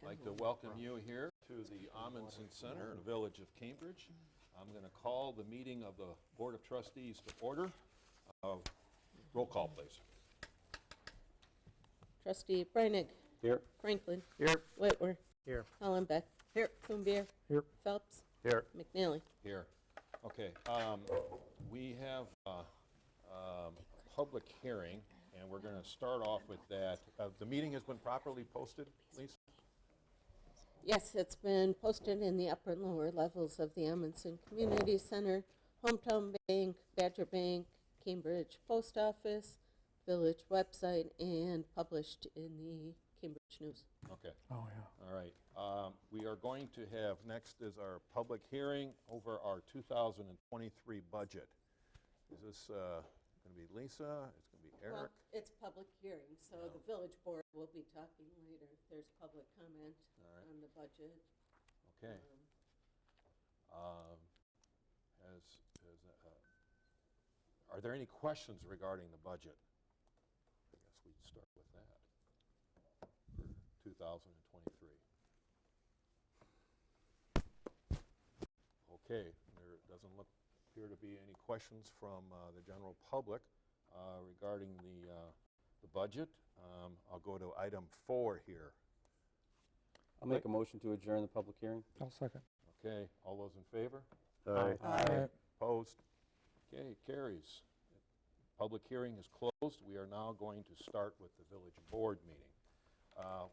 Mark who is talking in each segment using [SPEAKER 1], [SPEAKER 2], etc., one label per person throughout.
[SPEAKER 1] I'd like to welcome you here to the Amundsen Center in the village of Cambridge. I'm going to call the meeting of the Board of Trustees to order. Roll call, please.
[SPEAKER 2] Trustee Breinig.
[SPEAKER 3] Here.
[SPEAKER 2] Franklin.
[SPEAKER 3] Here.
[SPEAKER 2] Whitwer.
[SPEAKER 3] Here.
[SPEAKER 2] Hollenbeck. Here. Kumbir.
[SPEAKER 3] Here.
[SPEAKER 2] Phelps.
[SPEAKER 3] Here.
[SPEAKER 2] McNally.
[SPEAKER 1] Here. Okay. We have a public hearing, and we're going to start off with that. The meeting has been properly posted, Lisa?
[SPEAKER 2] Yes, it's been posted in the upper and lower levels of the Amundsen Community Center, Hometown Bank, Badger Bank, Cambridge Post Office, Village website, and published in the Cambridge News.
[SPEAKER 1] Okay.
[SPEAKER 3] Oh, yeah.
[SPEAKER 1] All right. We are going to have, next is our public hearing over our 2023 budget. Is this going to be Lisa? It's going to be Eric?
[SPEAKER 2] Well, it's public hearing, so the village board will be talking later if there's public comment on the budget.
[SPEAKER 1] Okay. Are there any questions regarding the budget? I guess we'd start with that for 2023. Okay, there doesn't appear to be any questions from the general public regarding the budget. I'll go to item 4 here.
[SPEAKER 3] I'll make a motion to adjourn the public hearing.
[SPEAKER 4] I'll second.
[SPEAKER 1] Okay, all those in favor?
[SPEAKER 3] Aye.
[SPEAKER 1] Opposed? Okay, carries. Public hearing is closed. We are now going to start with the village board meeting.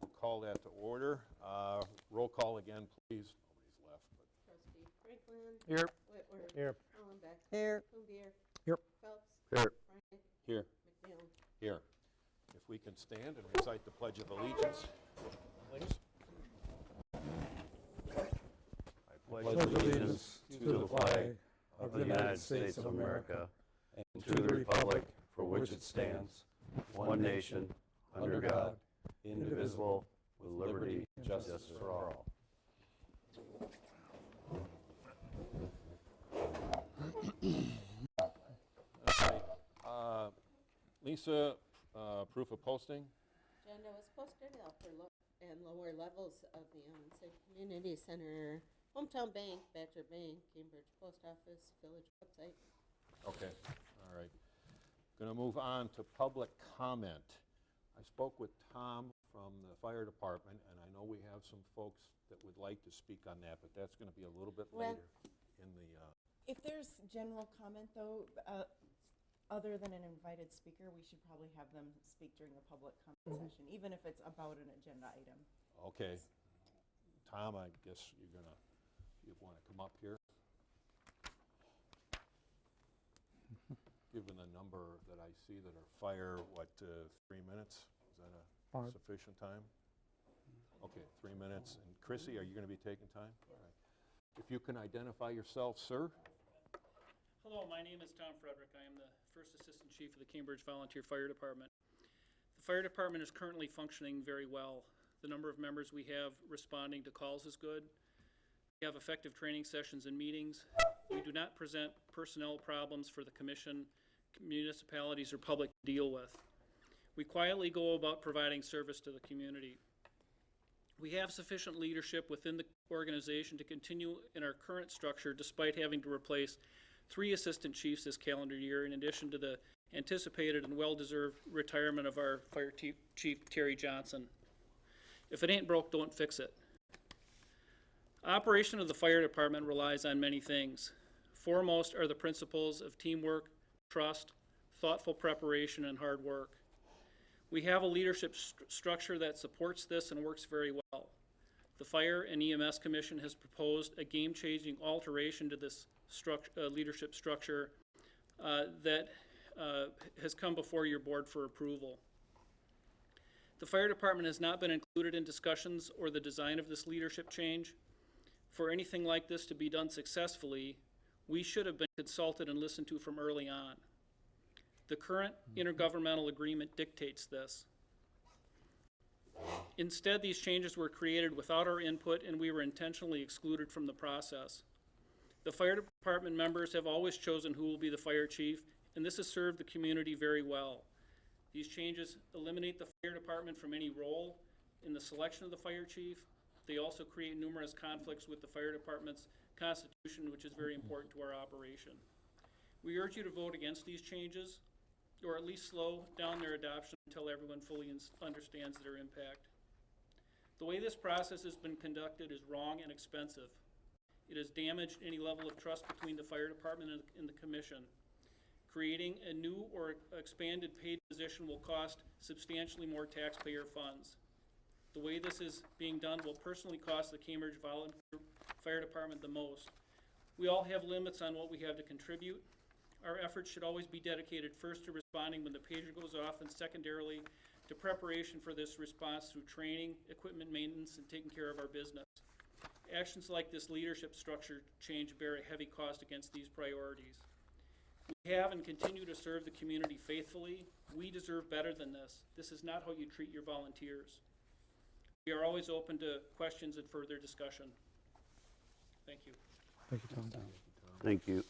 [SPEAKER 1] We'll call that to order. Roll call again, please. Nobody's left. But
[SPEAKER 2] Trustee Franklin.
[SPEAKER 3] Here.
[SPEAKER 2] Whitwer.
[SPEAKER 4] Here.
[SPEAKER 2] Hollenbeck.
[SPEAKER 3] Here.
[SPEAKER 2] Kumbir.
[SPEAKER 4] Here.
[SPEAKER 2] Phelps.
[SPEAKER 3] Here.
[SPEAKER 2] Breinig.
[SPEAKER 1] here,
[SPEAKER 2] McNally.
[SPEAKER 1] here. If we can stand and recite the Pledge of Allegiance, please. I
[SPEAKER 4] Pledge allegiance to the flag of the United States of America and to the republic for which it stands, one nation, under God, indivisible, with liberty and justice for all.
[SPEAKER 1] Lisa, proof of posting?
[SPEAKER 2] Agenda was posted at upper and lower levels of the Amundsen Community Center, Hometown Bank, Badger Bank, Cambridge Post Office, Village website.
[SPEAKER 1] Okay, all right. Going to move on to public comment. I spoke with Tom from the fire department, and I know we have some folks that would like to speak on that, but that's going to be a little bit
[SPEAKER 2] Well-
[SPEAKER 1] later in the,
[SPEAKER 5] If there's general comment, though, other than an invited speaker, we should probably have them speak during the public comment session, even if it's about an agenda item.
[SPEAKER 1] okay. Tom, I guess you want to come up here? Given the number that I see that are fire, 3 minutes? Is that a
[SPEAKER 4] Fine.
[SPEAKER 1] sufficient time? Okay, 3 minutes. And Chrissy, are you going to be taking time? All right. If you can identify yourself, sir?
[SPEAKER 6] Hello, my name is Tom Frederick. I am the First Assistant Chief of the Cambridge Volunteer Fire Department. The fire department is currently functioning very well. The number of members we have responding to calls is good. We have effective training sessions and meetings. We do not present personnel problems for the commission, municipalities, or public to deal with. We quietly go about providing service to the community. We have sufficient leadership within the organization to continue in our current structure despite having to replace 3 assistant chiefs this calendar year, in addition to the anticipated and well-deserved retirement of our fire chief, Terry Johnson. If it ain't broke, don't fix it. Operation of the fire department relies on many things. Foremost are the principles of teamwork, trust, thoughtful preparation, and hard work. We have a leadership structure that supports this and works very well. The Fire and EMS Commission has proposed a game-changing alteration to this leadership structure that has come before your board for approval. The fire department has not been included in discussions or the design of this leadership change. For anything like this to be done successfully, we should have been consulted and listened to from early on. The current intergovernmental agreement dictates this. Instead, these changes were created without our input, and we were intentionally excluded from the process. The fire department members have always chosen who will be the fire chief, and this has served the community very well. These changes eliminate the fire department from any role in the selection of the fire chief, They also create numerous conflicts with the fire department's constitution, which is very important to our operation. We urge you to vote against these changes, or at least slow down their adoption until everyone fully understands their impact. The way this process has been conducted is wrong and expensive. It has damaged any level of trust between the fire department and the commission. Creating a new or expanded paid position will cost substantially more taxpayer funds. The way this is being done will personally cost the Cambridge Volunteer Fire Department the most. We all have limits on what we have to contribute. Our efforts should always be dedicated first to responding when the pager goes off, and secondarily to preparation for this response through training, equipment maintenance, and taking care of our business. Actions like this leadership structure change bear a heavy cost against these priorities. We have and continue to serve the community faithfully. We deserve better than this. This is not how you treat your volunteers. We are always open to questions and further discussion. Thank you.
[SPEAKER 4] Thank you, Tom. Thank you.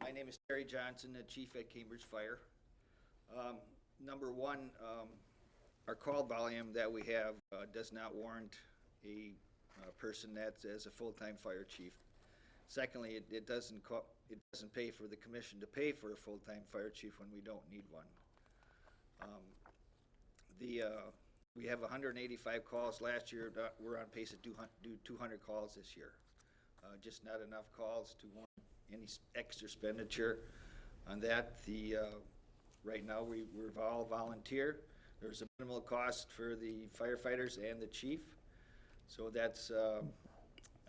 [SPEAKER 7] My name is Terry Johnson, the chief at Cambridge Fire. Number one, our call volume that we have does not warrant a person that's as a full-time fire chief. Secondly, it doesn't pay for the commission to pay for a full-time fire chief when we don't need one. We have 185 calls last year. We're on pace to do 200 calls this year. Just not enough calls to warrant any extra expenditure on that. Right now we're all volunteer. There's a minimal cost for the firefighters and the chief. So that's a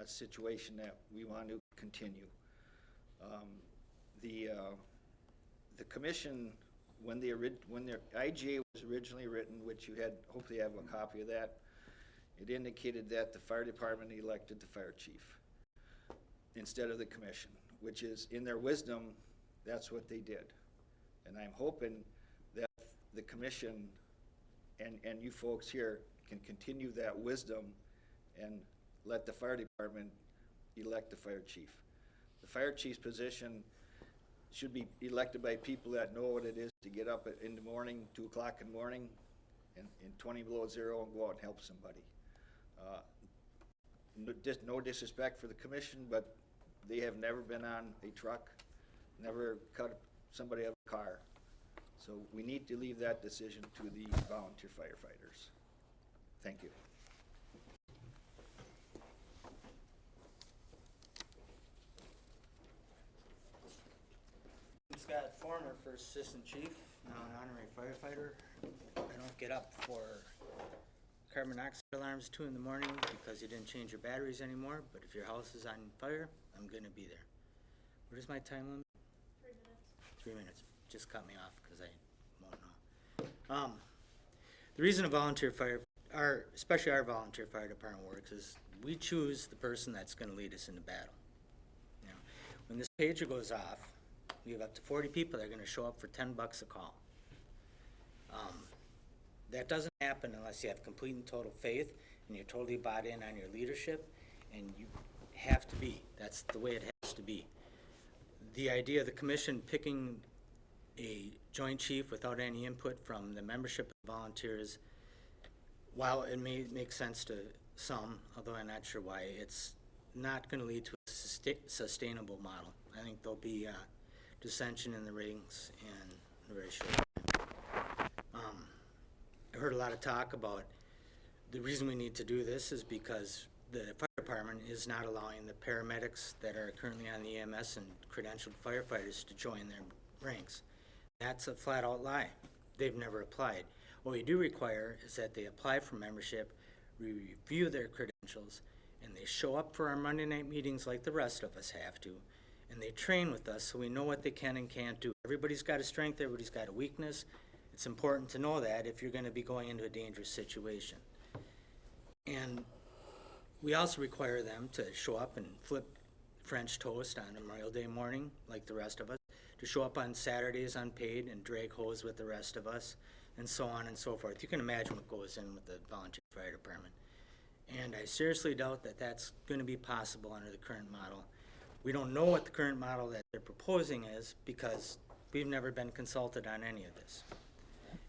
[SPEAKER 7] situation that we want to continue. The commission, when the IGA was originally written, which you had, hopefully have a copy of that, it indicated that the fire department elected the fire chief instead of the commission, which is, in their wisdom, that's what they did. And I'm hoping that the commission and you folks here can continue that wisdom and let the fire department elect the fire chief. The fire chief's position should be elected by people that know what it is to get up in the morning, 2 o'clock in the morning, and 20 below zero, and go out and help somebody. No disrespect for the commission, but they have never been on a truck, never cut somebody out of a car. So we need to leave that decision to the volunteer firefighters. Thank you.
[SPEAKER 8] I'm Scott Forner, First Assistant Chief, now an honorary firefighter. I don't get up for carbon monoxide alarms 2 in the morning because you didn't change your batteries anymore, but if your house is on fire, I'm gonna be there. What is my time limit?
[SPEAKER 9] 3 minutes.
[SPEAKER 8] 3 minutes. Just cut me off because I won't know. The reason a volunteer especially our volunteer fire department works is we choose the person that's gonna lead us into battle. You know, when this pager goes off, we have up to 40 people that are gonna show up for $10 a call. That doesn't happen unless you have complete and total faith and you're totally bought in on your leadership, and you have to be. That's the way it has to be. The idea of the commission picking a joint chief without any input from the membership of volunteers, while it may make sense to some, although I'm not sure why, it's not going to lead to a sustainable model. I think there'll be dissension in the ranks in a very short time. I heard a lot of talk about the reason we need to do this is because the fire department is not allowing the paramedics that are currently on the EMS and credentialed firefighters to join their ranks. That's a flat out lie. They've never applied. What we do require is that they apply for membership, we review their credentials, and they show up for our Monday night meetings like the rest of us have to, and they train with us so we know what they can and can't do. Everybody's got a strength, everybody's got a weakness. It's important to know that if you're going to be going into a dangerous situation. And we also require them to show up and flip French toast on Memorial Day morning like the rest of us, to show up on Saturdays unpaid and drag hose with the rest of us, and so on and so forth. You can imagine what goes in with the volunteer fire department. And I seriously doubt that that's going to be possible under the current model. We don't know what the current model that they're proposing is because we've never been consulted on any of this.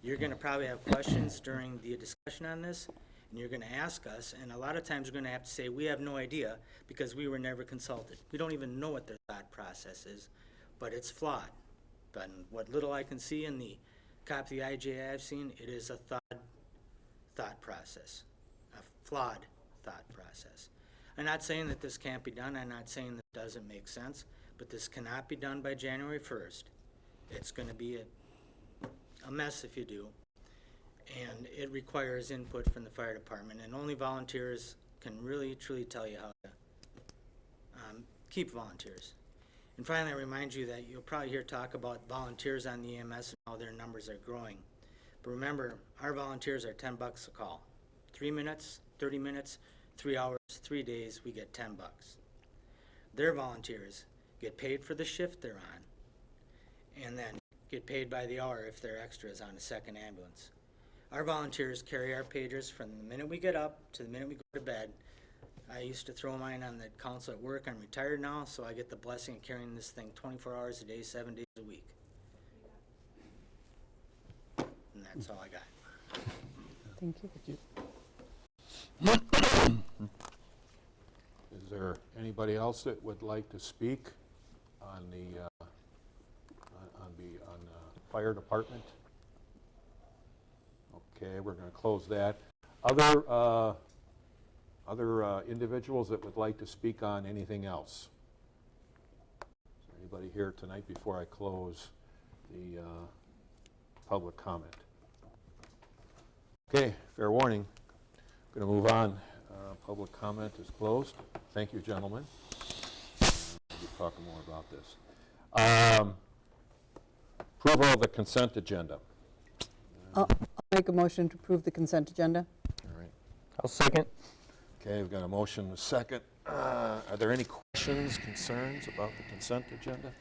[SPEAKER 8] You're going to probably have questions during the discussion on this, and you're going to ask us, and a lot of times we're going to have to say, we have no idea because we were never consulted. We don't even know what their thought process is, but it's flawed. But what little I can see in the copy of the IGA I've seen, it is a thought process, a flawed thought process. I'm not saying that this can't be done. I'm not saying that it doesn't make sense, but this cannot be done by January 1st. It's going to be a mess if you do, and it requires input from the fire department, and only volunteers can really, truly tell you how to keep volunteers. And finally, I remind you that you'll probably hear talk about volunteers on the EMS and how their numbers are growing. But remember, our volunteers are $10 a call. 3 minutes, 30 minutes, 3 hours, 3 days, we get $10. Their volunteers get paid for the shift they're on, and then get paid by the hour if they're extras on a second ambulance. Our volunteers carry our pagers from the minute we get up to the minute we go to bed. I used to throw mine on the council at work. I'm retired now, so I get the blessing of carrying this thing 24 hours a day, 7 days a week. And that's all I got.
[SPEAKER 9] Thank you.
[SPEAKER 1] Is there anybody else that would like to speak on the fire department? Okay, we're going to close that. Other individuals that would like to speak on anything else? Is there anybody here tonight before I close the public comment? Okay, fair warning. Going to move on. Public comment is closed. Thank you, gentlemen. We'll be talking more about this. Approval of the consent agenda.
[SPEAKER 9] I'll make a motion to approve the consent agenda.
[SPEAKER 1] All right.
[SPEAKER 4] I'll second.
[SPEAKER 1] Okay, we've got a motion and a second. Are there any questions, concerns about the consent agenda?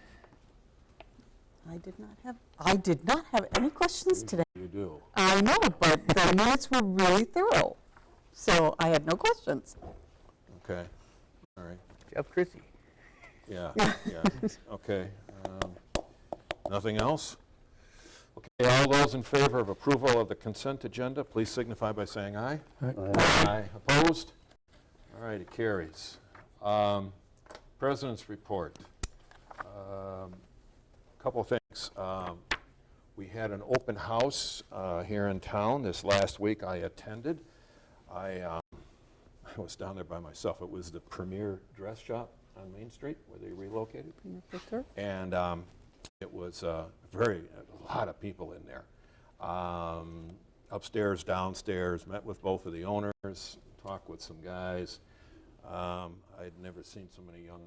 [SPEAKER 9] I did not have any questions today.
[SPEAKER 1] You do.
[SPEAKER 9] I know, but the minutes were really thorough, so I had no questions.
[SPEAKER 1] Okay, all right.
[SPEAKER 4] Jeff Chrissy.
[SPEAKER 1] Yeah, yeah, okay. Nothing else? Okay, all those in favor of approval of the consent agenda, please signify by saying aye. Aye. Opposed? All right, it carries. President's report. Couple of things. We had an open house here in town this last week. I attended. I was down there by myself. It was the Premier Dress Shop on Main Street where they relocated. And it was a lot of people in there. Upstairs, downstairs, met with both of the owners, talked with some guys. I'd never seen so many young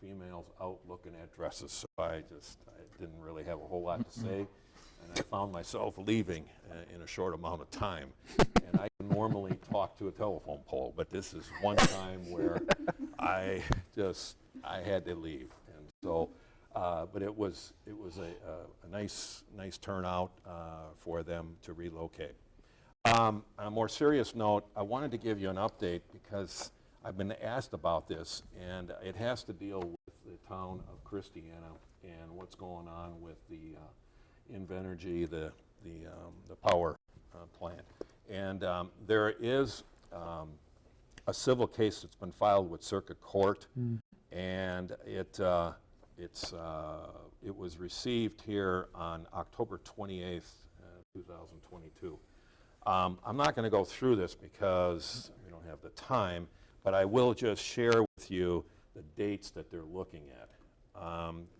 [SPEAKER 1] females out looking at dresses, so I didn't really have a whole lot to say. And I found myself leaving in a short amount of time. And I normally talk to a telephone pole, but this is one time where I had to leave. And so, but it was a nice turnout for them to relocate. On a more serious note, I wanted to give you an update because I've been asked about this, and it has to deal with the town of Christiana and what's going on with the Invenergy, the power plant. And there is a civil case that's been filed with Circuit Court, and it was received here on October 28th, 2022. I'm not going to go through this because we don't have the time, but I will just share with you the dates that they're looking at.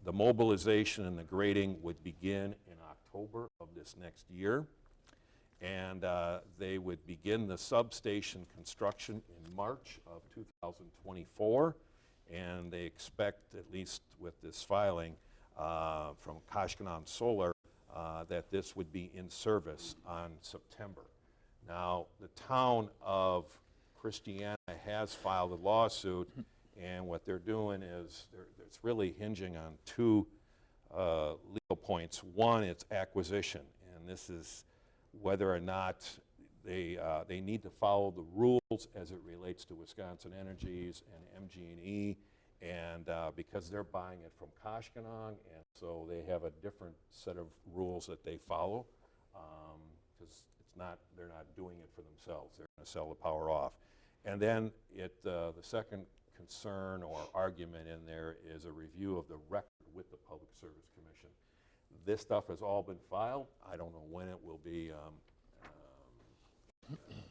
[SPEAKER 1] The mobilization and the grading would begin in October of this next year, and they would begin the substation construction in March of 2024, and they expect, at least with this filing from Kashkanan Solar, that this would be in service on September. Now, the town of Christiana has filed a lawsuit, and what they're doing is it's really hinging on two legal points. One, it's acquisition, and this is whether or not they need to follow the rules as it relates to Wisconsin Energies and MG&E, and because they're buying it from Koshkonong, and so they have a different set of rules that they follow, because they're not doing it for themselves. They're going to sell the power off. And then the second concern or argument in there is a review of the record with the Public Service Commission. This stuff has all been filed. I don't know when it will be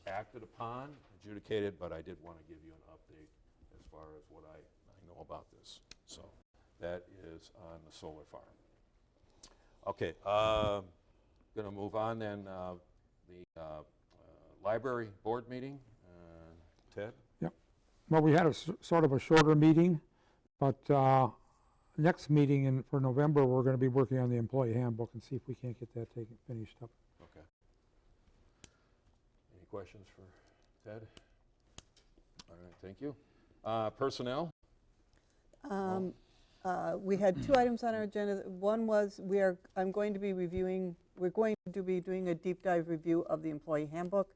[SPEAKER 1] acted upon, adjudicated, but I did want to give you an update as far as what I know about this. So that is on the solar farm. Okay, going to move on then. The library board meeting. Ted?
[SPEAKER 10] Well, we had a sort of a shorter meeting, but next meeting for November, we're going to be working on the employee handbook and see if we can't get that finished up.
[SPEAKER 1] Okay. Any questions for Ted? All right, thank you. Personnel?
[SPEAKER 9] We had 2 items on our agenda. One was we're going to be doing a deep dive review of the employee handbook.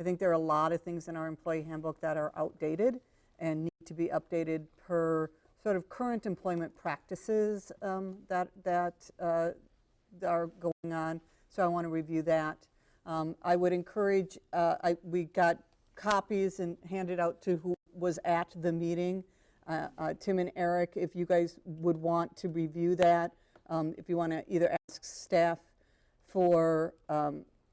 [SPEAKER 9] I think there are a lot of things in our employee handbook that are outdated and need to be updated per sort of current employment practices that are going on. So I want to review that. I would encourage, we got copies and handed out to who was at the meeting. Tim and Eric, if you guys would want to review that, if you want to either ask staff for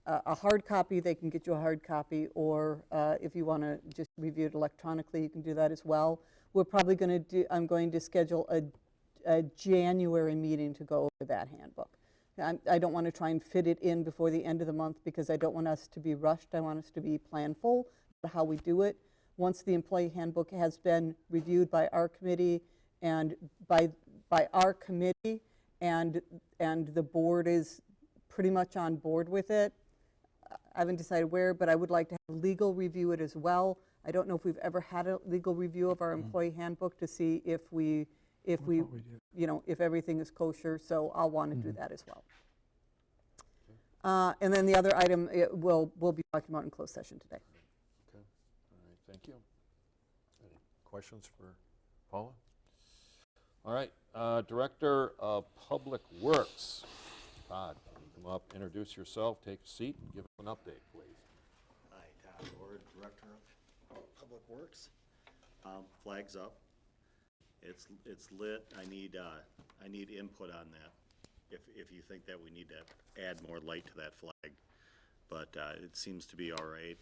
[SPEAKER 9] a hard copy, they can get you a hard copy, or if you want to just review it electronically, you can do that as well. We're probably going to I'm going to schedule a January meeting to go over that handbook. I don't want to try and fit it in before the end of the month because I don't want us to be rushed. I want us to be planful about how we do it. Once the employee handbook has been reviewed by our committee and by our committee and the board is pretty much on board with it, I haven't decided where, but I would like to have legal review it as well. I don't know if we've ever had a legal review of our employee handbook to see if if everything is kosher. So I'll want to do that as well. And then the other item we'll be talking about in closed session today.
[SPEAKER 1] Okay. All right. Thank you. Any questions for Paula? All right. Director of Public Works, Todd. Come up, introduce yourself, take a seat, and give us an update, please.
[SPEAKER 11] Hi, Todd Lord, Director of Public Works. Flag's up. It's lit. I need input on that. If you think that we need to add more light to that flag, but it seems to be all right.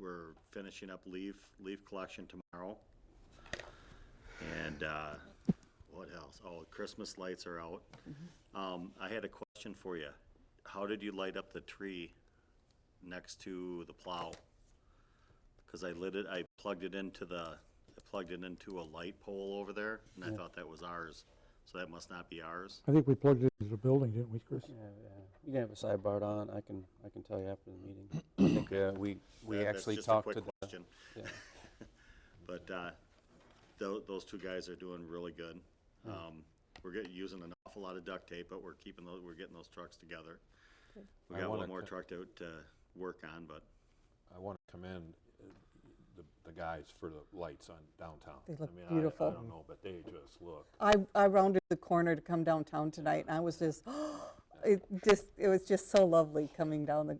[SPEAKER 11] We're finishing up leaf collection tomorrow, and what else? Oh, Christmas lights are out. I had a question for you. How did you light up the tree next to the plow? Because I plugged it into a light pole over there, and I thought that was ours. So that must not be ours.
[SPEAKER 10] I think we plugged it into the building, didn't we, Chris?
[SPEAKER 3] Yeah. You can have a sidebar on. I can tell you after the meeting. I think we actually talked to
[SPEAKER 11] That's just a quick question.
[SPEAKER 3] Yeah.
[SPEAKER 11] But those 2 guys are doing really good. We're using an awful lot of duct tape, but we're getting those trucks together. We got one more truck to work on, but
[SPEAKER 1] I want to commend the guys for the lights on downtown.
[SPEAKER 9] They look
[SPEAKER 1] I mean,
[SPEAKER 9] beautiful.
[SPEAKER 1] I don't know, but they just look.
[SPEAKER 9] I rounded the corner to come downtown tonight, and I was just, it was just so lovely coming down the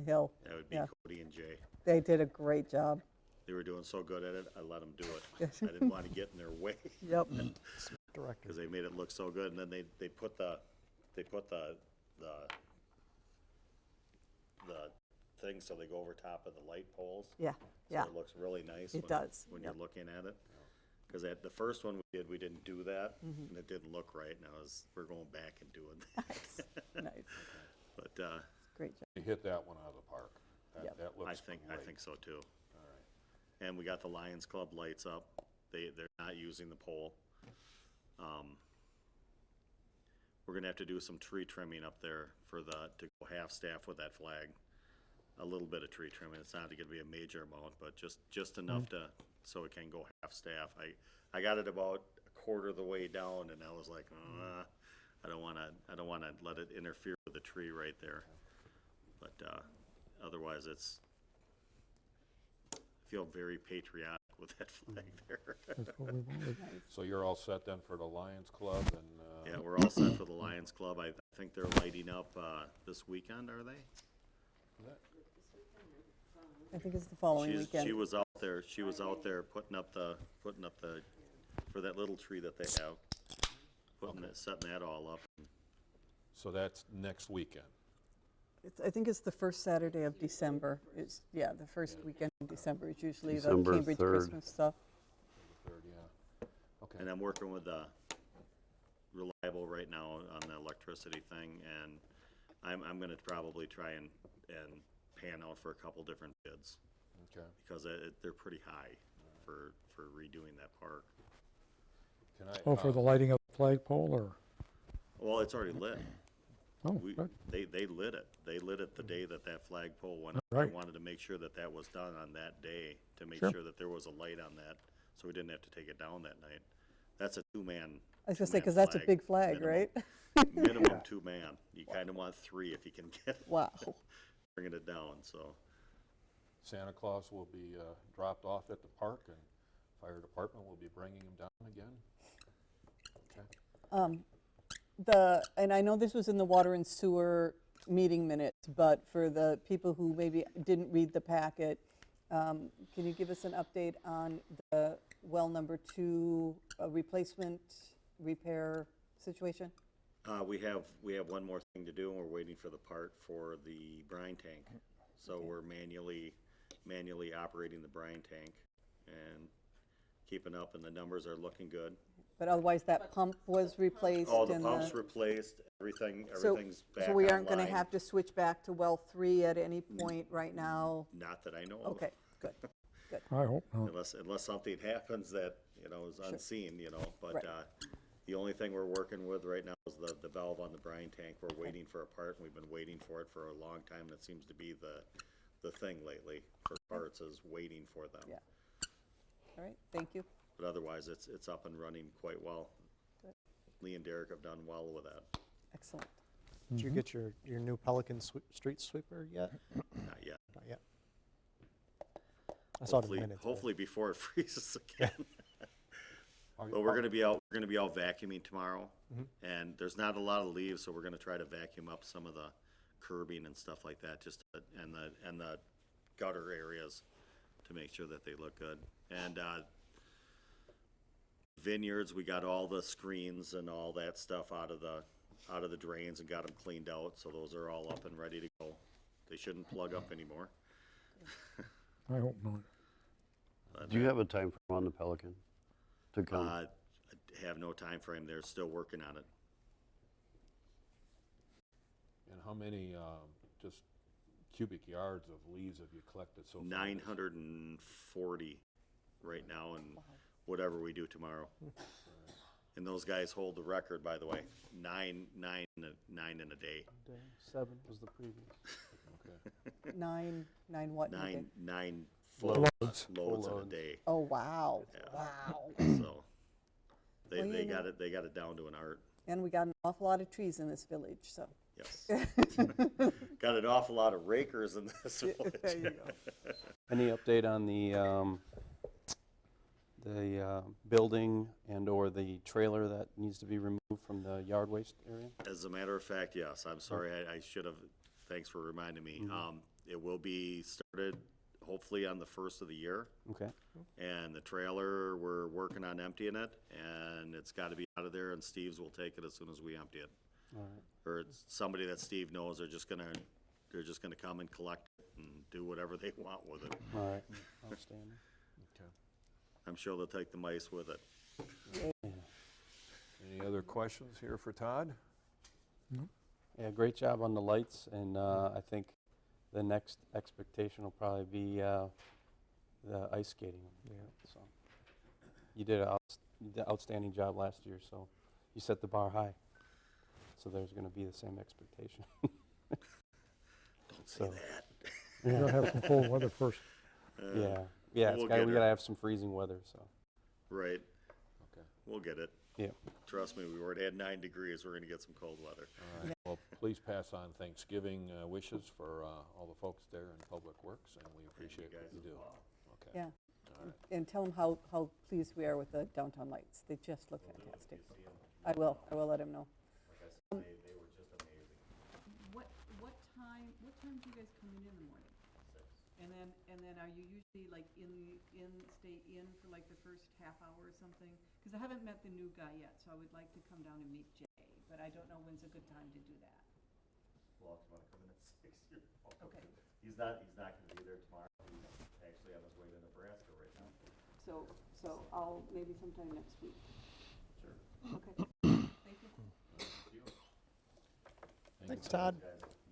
[SPEAKER 9] hill.
[SPEAKER 11] that would be
[SPEAKER 9] Yeah.
[SPEAKER 11] Cody and Jay.
[SPEAKER 9] They did a great job.
[SPEAKER 11] They were doing so good at it, I let them do it. I didn't want to get in their way.
[SPEAKER 9] Yep.
[SPEAKER 11] Because they made it look so good, and then they put the things so they go over top of the light poles.
[SPEAKER 9] Yeah.
[SPEAKER 11] So
[SPEAKER 9] Yeah.
[SPEAKER 11] it looks really nice.
[SPEAKER 9] It does,
[SPEAKER 11] when
[SPEAKER 9] yep.
[SPEAKER 11] you're looking at it. Because at the first one we didn't do that, and it didn't look right. Now we're going back and doing that.
[SPEAKER 9] Nice.
[SPEAKER 11] But
[SPEAKER 9] Great job.
[SPEAKER 1] You hit that one out of the park.
[SPEAKER 9] Yep.
[SPEAKER 1] That looks
[SPEAKER 11] I
[SPEAKER 1] great.
[SPEAKER 11] think so too.
[SPEAKER 1] All right.
[SPEAKER 11] And we got the Lions Club lights up. They're not using the pole. We're gonna have to do some tree trimming up there to go half staff with that flag. A little bit of tree trimming. It's not gonna be a major amount, but just enough so it can go half staff. I got it about a quarter of the way down, and I was like, I don't wanna let it interfere with the tree right there. But otherwise it's, I feel very patriotic with that flag there.
[SPEAKER 10] That's what we wanted.
[SPEAKER 1] So you're all set then for the Lions Club and,
[SPEAKER 11] Yeah, we're all set for the Lions Club. I think they're lighting up, this weekend, are they?
[SPEAKER 9] I think it's the following
[SPEAKER 11] She
[SPEAKER 9] weekend.
[SPEAKER 11] was out there putting up the, for that little tree that they have, setting that all up.
[SPEAKER 1] so that's next weekend.
[SPEAKER 9] I think it's the first Saturday of December. It's, yeah, the first weekend in December is usually the
[SPEAKER 4] December
[SPEAKER 9] Cambridge
[SPEAKER 4] 3rd.
[SPEAKER 9] Christmas stuff.
[SPEAKER 1] Third, yeah. Okay.
[SPEAKER 11] And I'm working with, Reliable right now on the electricity thing, and I'm gonna probably try and pan out for a couple different bids,
[SPEAKER 1] Okay.
[SPEAKER 11] because they're pretty high for redoing that park.
[SPEAKER 1] Can I,
[SPEAKER 10] Oh, for the lighting of the flagpole, or?
[SPEAKER 11] Well, it's already lit.
[SPEAKER 10] Oh,
[SPEAKER 11] We,
[SPEAKER 10] good.
[SPEAKER 11] they lit it. They lit it the day that flagpole went up. I
[SPEAKER 10] Right.
[SPEAKER 11] wanted to make sure that was done on that day, to make
[SPEAKER 10] Sure.
[SPEAKER 11] sure that there was a light on that, so we didn't have to take it down that night. That's a two-man.
[SPEAKER 9] I was gonna say, because that's a big flag,
[SPEAKER 11] minimum.
[SPEAKER 9] right?
[SPEAKER 11] Minimum two-man. You kinda want three if you can get it,
[SPEAKER 9] Wow.
[SPEAKER 11] bringing it down, so.
[SPEAKER 1] Santa Claus will be dropped off at the park, and fire department will be bringing him down again? Okay.
[SPEAKER 9] And I know this was in the water and sewer meeting minutes, but for the people who maybe didn't read the packet, can you give us an update on the well number 2 replacement repair situation?
[SPEAKER 11] We have one more thing to do, and we're waiting for the part for the brine tank. So we're manually operating the brine tank and keeping up, and the numbers are looking good.
[SPEAKER 9] But otherwise, that pump was replaced
[SPEAKER 11] All the
[SPEAKER 9] and
[SPEAKER 11] pumps replaced, everything's back
[SPEAKER 9] So we aren't going to
[SPEAKER 11] online.
[SPEAKER 9] have to switch back to well 3 at any point right now?
[SPEAKER 11] Not that I know of.
[SPEAKER 9] Okay, good.
[SPEAKER 10] I hope not.
[SPEAKER 11] Unless something happens that, is unseen, but,
[SPEAKER 9] Right.
[SPEAKER 11] the only thing we're working with right now is the valve on the brine tank. We're waiting for a part, and we've been waiting for it for a long time. That seems to be the thing lately for parts, is waiting for them.
[SPEAKER 9] Yeah. All right, thank you.
[SPEAKER 11] But otherwise, it's up and running quite well.
[SPEAKER 9] Good.
[SPEAKER 11] Lee and Derek have done well with that.
[SPEAKER 9] Excellent.
[SPEAKER 12] Did you get your new Pelican street sweeper yet?
[SPEAKER 11] Not yet.
[SPEAKER 12] Not yet. I saw it in the minutes. but-
[SPEAKER 11] Hopefully before it freezes again.
[SPEAKER 1] Are-
[SPEAKER 11] But we're gonna be out vacuuming tomorrow, and there's not a lot of leaves, so we're gonna try to vacuum up some of the curbing and stuff like that, and the gutter areas, to make sure that they look good. And, vineyards, we got all the screens and all that stuff out of the drains and got them cleaned out, so those are all up and ready to go. They shouldn't plug up anymore.
[SPEAKER 10] I hope not.
[SPEAKER 4] Do you have a time frame on the Pelican to come?
[SPEAKER 11] I have no time frame. They're still working on it.
[SPEAKER 1] And how many, just cubic yards of leaves have you collected so far?
[SPEAKER 11] 940 right now, and whatever we do tomorrow. And those guys hold the record, by the way. Nine in a day.
[SPEAKER 3] 7 was the previous.
[SPEAKER 1] Okay.
[SPEAKER 9] Nine what? you think?
[SPEAKER 11] Nine
[SPEAKER 10] Full
[SPEAKER 11] full
[SPEAKER 10] loads.
[SPEAKER 11] loads in a
[SPEAKER 4] loads.
[SPEAKER 11] day.
[SPEAKER 9] Oh, wow.
[SPEAKER 11] Yeah.
[SPEAKER 9] Wow.
[SPEAKER 11] So
[SPEAKER 9] Well,
[SPEAKER 11] they
[SPEAKER 9] you know-
[SPEAKER 11] got it down to an art.
[SPEAKER 9] And we got an awful lot of trees in this village, so.
[SPEAKER 11] Yes. Got an awful lot of rakers in this
[SPEAKER 9] There
[SPEAKER 11] village.
[SPEAKER 9] you go.
[SPEAKER 3] Any update on the building and/or the trailer that needs to be removed from the yard waste area?
[SPEAKER 11] As a matter of fact, yes. I'm sorry, I should have, thanks for reminding me. It will be started hopefully on the 1st of the year.
[SPEAKER 3] Okay.
[SPEAKER 11] And the trailer, we're working on emptying it, and it's gotta be out of there, and Steve's will take it as soon as we empty it.
[SPEAKER 3] All right.
[SPEAKER 11] Or it's somebody that Steve knows, they're just gonna come and collect it and do whatever they want with it.
[SPEAKER 3] All right. Outstanding.
[SPEAKER 1] Okay.
[SPEAKER 11] I'm sure they'll take the mice with it.
[SPEAKER 1] Any other questions here for Todd?
[SPEAKER 3] Yeah, great job on the lights, and I think the next expectation will probably be the ice skating. Yeah. So you did an outstanding job last year, so you set the bar high. So there's going to be the same expectation.
[SPEAKER 11] Don't say
[SPEAKER 3] So-
[SPEAKER 11] that.
[SPEAKER 10] We're going to have some cold weather first.
[SPEAKER 3] Yeah,
[SPEAKER 11] we'll get
[SPEAKER 3] we
[SPEAKER 11] her.
[SPEAKER 3] got to have some freezing weather. So
[SPEAKER 11] Right,
[SPEAKER 1] Okay.
[SPEAKER 11] we'll get it.
[SPEAKER 3] yeah.
[SPEAKER 11] Trust me, we already had 9 degrees, we're gonna get some cold weather.
[SPEAKER 1] All right. Well, please pass on Thanksgiving wishes for all the folks there in Public Works, and we appreciate what you do. Okay.
[SPEAKER 9] Yeah.
[SPEAKER 1] All right.
[SPEAKER 9] And tell them how pleased we are with the downtown lights. They just look fantastic. I will let him know.
[SPEAKER 11] They were just amazing.
[SPEAKER 9] What time do you guys come in the morning?
[SPEAKER 11] 6.
[SPEAKER 9] And then are you usually like stay in for like the first half hour or something? Because I haven't met the new guy yet, so I would like to come down and meet Jay, but I don't know when's a good time to do that.
[SPEAKER 11] Well, if you want to come in at 6, you're welcome
[SPEAKER 9] Okay.
[SPEAKER 11] to. He's not going to be there tomorrow. He's actually on his way to Nebraska right now.
[SPEAKER 9] So I'll maybe sometime next week.
[SPEAKER 11] Sure.
[SPEAKER 9] Okay. Thank you.
[SPEAKER 1] Thank
[SPEAKER 12] Thanks,
[SPEAKER 1] you.
[SPEAKER 12] Todd.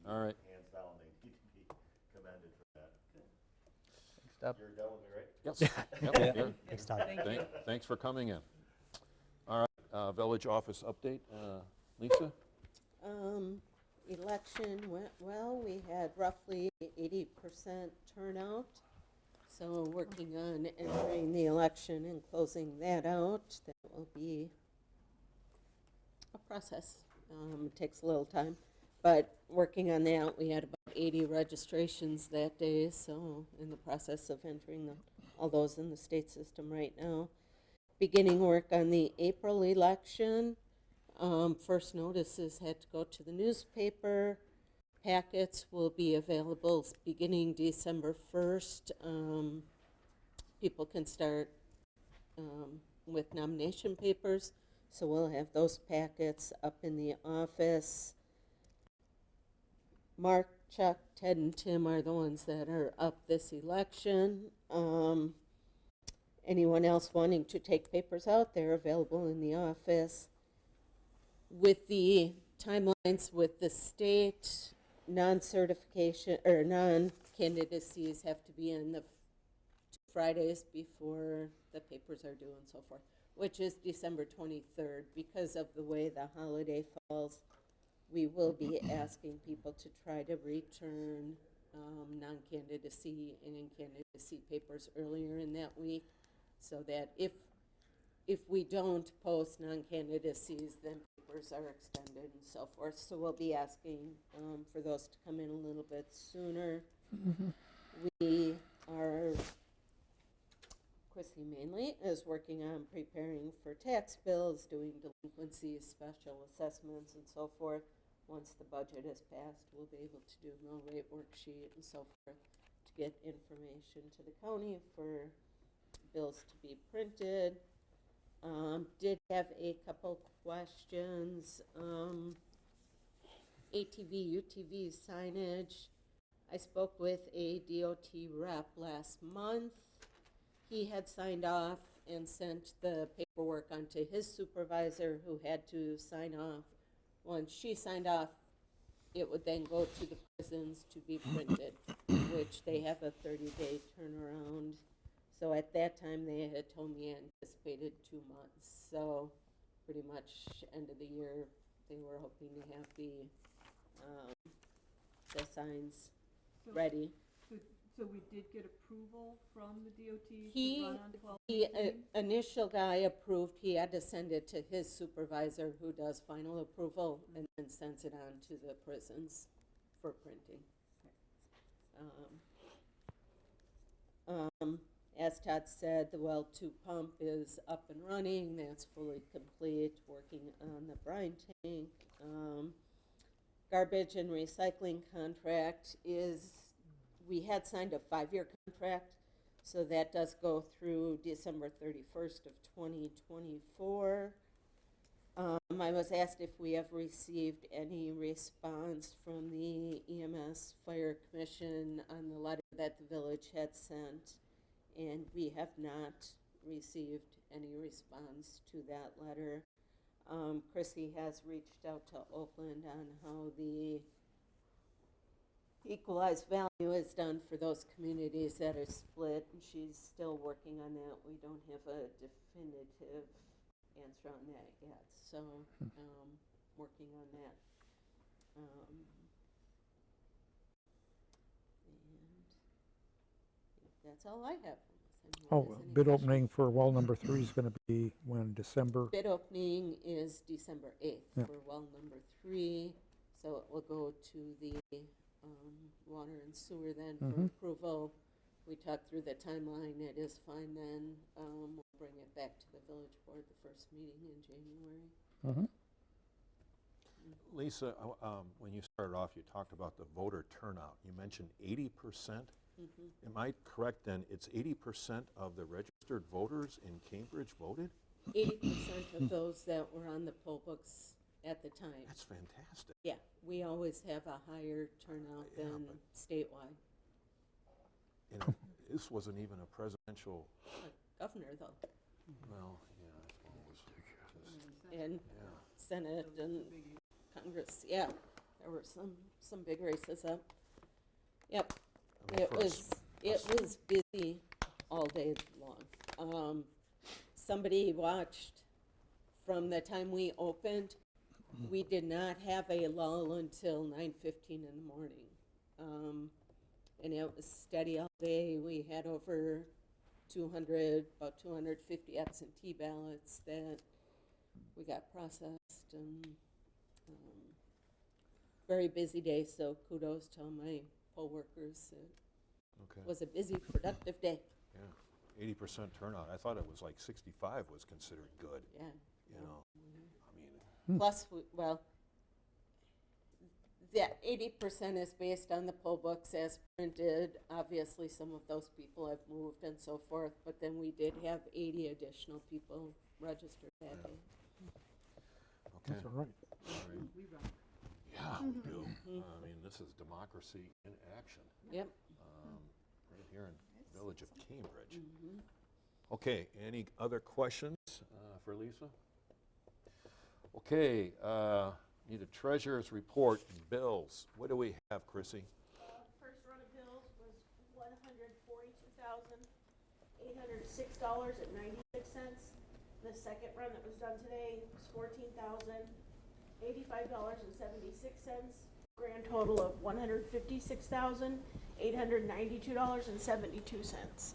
[SPEAKER 1] All right.
[SPEAKER 11] Hands down, they need to be commended for that.
[SPEAKER 12] Thanks, Todd.
[SPEAKER 11] You're done with me, right?
[SPEAKER 1] Yes.
[SPEAKER 12] Yeah.
[SPEAKER 1] Yep,
[SPEAKER 12] Thanks, Todd.
[SPEAKER 1] Thanks for coming in. All right, village office update. Lisa?
[SPEAKER 2] Election went well. We had roughly 80% turnout. So working on entering the election and closing that out. That will be a process. It takes a little time. But working on that, we had about 80 registrations that day. So in the process of entering all those in the state system right now. Beginning work on the April election. First notices had to go to the newspaper. Packets will be available beginning December 1st. People can start with nomination papers. So we'll have those packets up in the office. Mark, Chuck, Ted, and Tim are the ones that are up this election. Anyone else wanting to take papers out, they're available in the office. With the timelines with the state, non-certification or non-candidacies have to be in the 2 Fridays before the papers are due and so forth, which is December 23rd. Because of the way the holiday falls, we will be asking people to try to return non-candidacy and candidacy papers earlier in that week, so that if we don't post non-candidacies, then papers are extended and so forth. So we'll be asking for those to come in a little bit sooner. We are, Chrissy mainly, is working on preparing for tax bills, doing delinquencies, special assessments, and so forth. Once the budget is passed, we'll be able to do a mill rate worksheet and so forth to get information to the county for bills to be printed. Did have a couple questions. ATV, UTV signage. I spoke with a DOT rep last month. He had signed off and sent the paperwork onto his supervisor, who had to sign off. Once she signed off, it would then go to the prisons to be printed, which they have a 30-day turnaround. So at that time, they had told me anticipated 2 months. So pretty much end of the year, they were hoping to have the signs ready.
[SPEAKER 9] So we did get approval from the DOT
[SPEAKER 2] He-
[SPEAKER 9] to run on 12?
[SPEAKER 2] The initial guy approved. He had to send it to his supervisor, who does final approval, and then sends it on to the prisons for printing. As Todd said, the well 2 pump is up and running. That's fully complete. Working on the brine tank. Garbage and recycling contract is, we had signed a 5-year contract, so that does go through December 31st of 2024. I was asked if we have received any response from the EMS Fire Commission on the letter that the village had sent, and we have not received any response to that letter. Chrissy has reached out to Oakland on how the equalized value is done for those communities that are split, and she's still working on that. We don't have a definitive answer on that yet, so working on that. And that's all I have. Unless anyone has any
[SPEAKER 10] Bid
[SPEAKER 2] questions.
[SPEAKER 10] opening for well number 3 is going to be when, December?
[SPEAKER 2] Bid opening is December 8th
[SPEAKER 10] Yeah.
[SPEAKER 2] for well number 3. So it will go to the water and sewer then for approval. We talked through the timeline, it is fine then. We'll bring it back to the village board the first meeting in January.
[SPEAKER 1] Lisa, when you started off, you talked about the voter turnout. You mentioned 80%. Am I correct then? It's 80% of the registered voters in Cambridge voted?
[SPEAKER 2] 80% of those that were on the poll books at the time.
[SPEAKER 1] That's fantastic.
[SPEAKER 2] Yeah, we always have a higher turnout
[SPEAKER 1] Yeah,
[SPEAKER 2] than
[SPEAKER 1] but-
[SPEAKER 2] statewide.
[SPEAKER 1] You know, this wasn't even a presidential,
[SPEAKER 2] Governor though,
[SPEAKER 1] well, yeah, I suppose. Just-
[SPEAKER 2] and
[SPEAKER 1] Yeah.
[SPEAKER 2] Senate and Congress, yeah, there were some big races up. Yep,
[SPEAKER 1] I mean,
[SPEAKER 2] it
[SPEAKER 1] for
[SPEAKER 2] was, it was busy all day long. Somebody watched from the time we opened, we did not have a lull until 9:15 in the morning. And it was steady all day. We had over about 250 absentee ballots that we got processed, and very busy day, so kudos to all my poll workers. It
[SPEAKER 1] Okay,
[SPEAKER 2] was a busy, productive day.
[SPEAKER 1] yeah, 80% turnout. I thought it was like 65 was considered good,
[SPEAKER 2] Yeah.
[SPEAKER 1] you know? I mean,
[SPEAKER 2] Plus, well, that 80% is based on the poll books as printed. Obviously, some of those people have moved and so forth, but then we did have 80 additional people registered that day.
[SPEAKER 1] okay.
[SPEAKER 10] That's all right.
[SPEAKER 1] All right. Yeah, we do. I mean, this is democracy in action,
[SPEAKER 2] Yep.
[SPEAKER 1] right here in the village of Cambridge. Okay, any other questions for Lisa? Okay, need a treasurer's report and bills. What do we have, Chrissy?
[SPEAKER 13] First run of bills was $142,806.96. The second run that was done today was $14,085.76. Grand total of $156,892.72.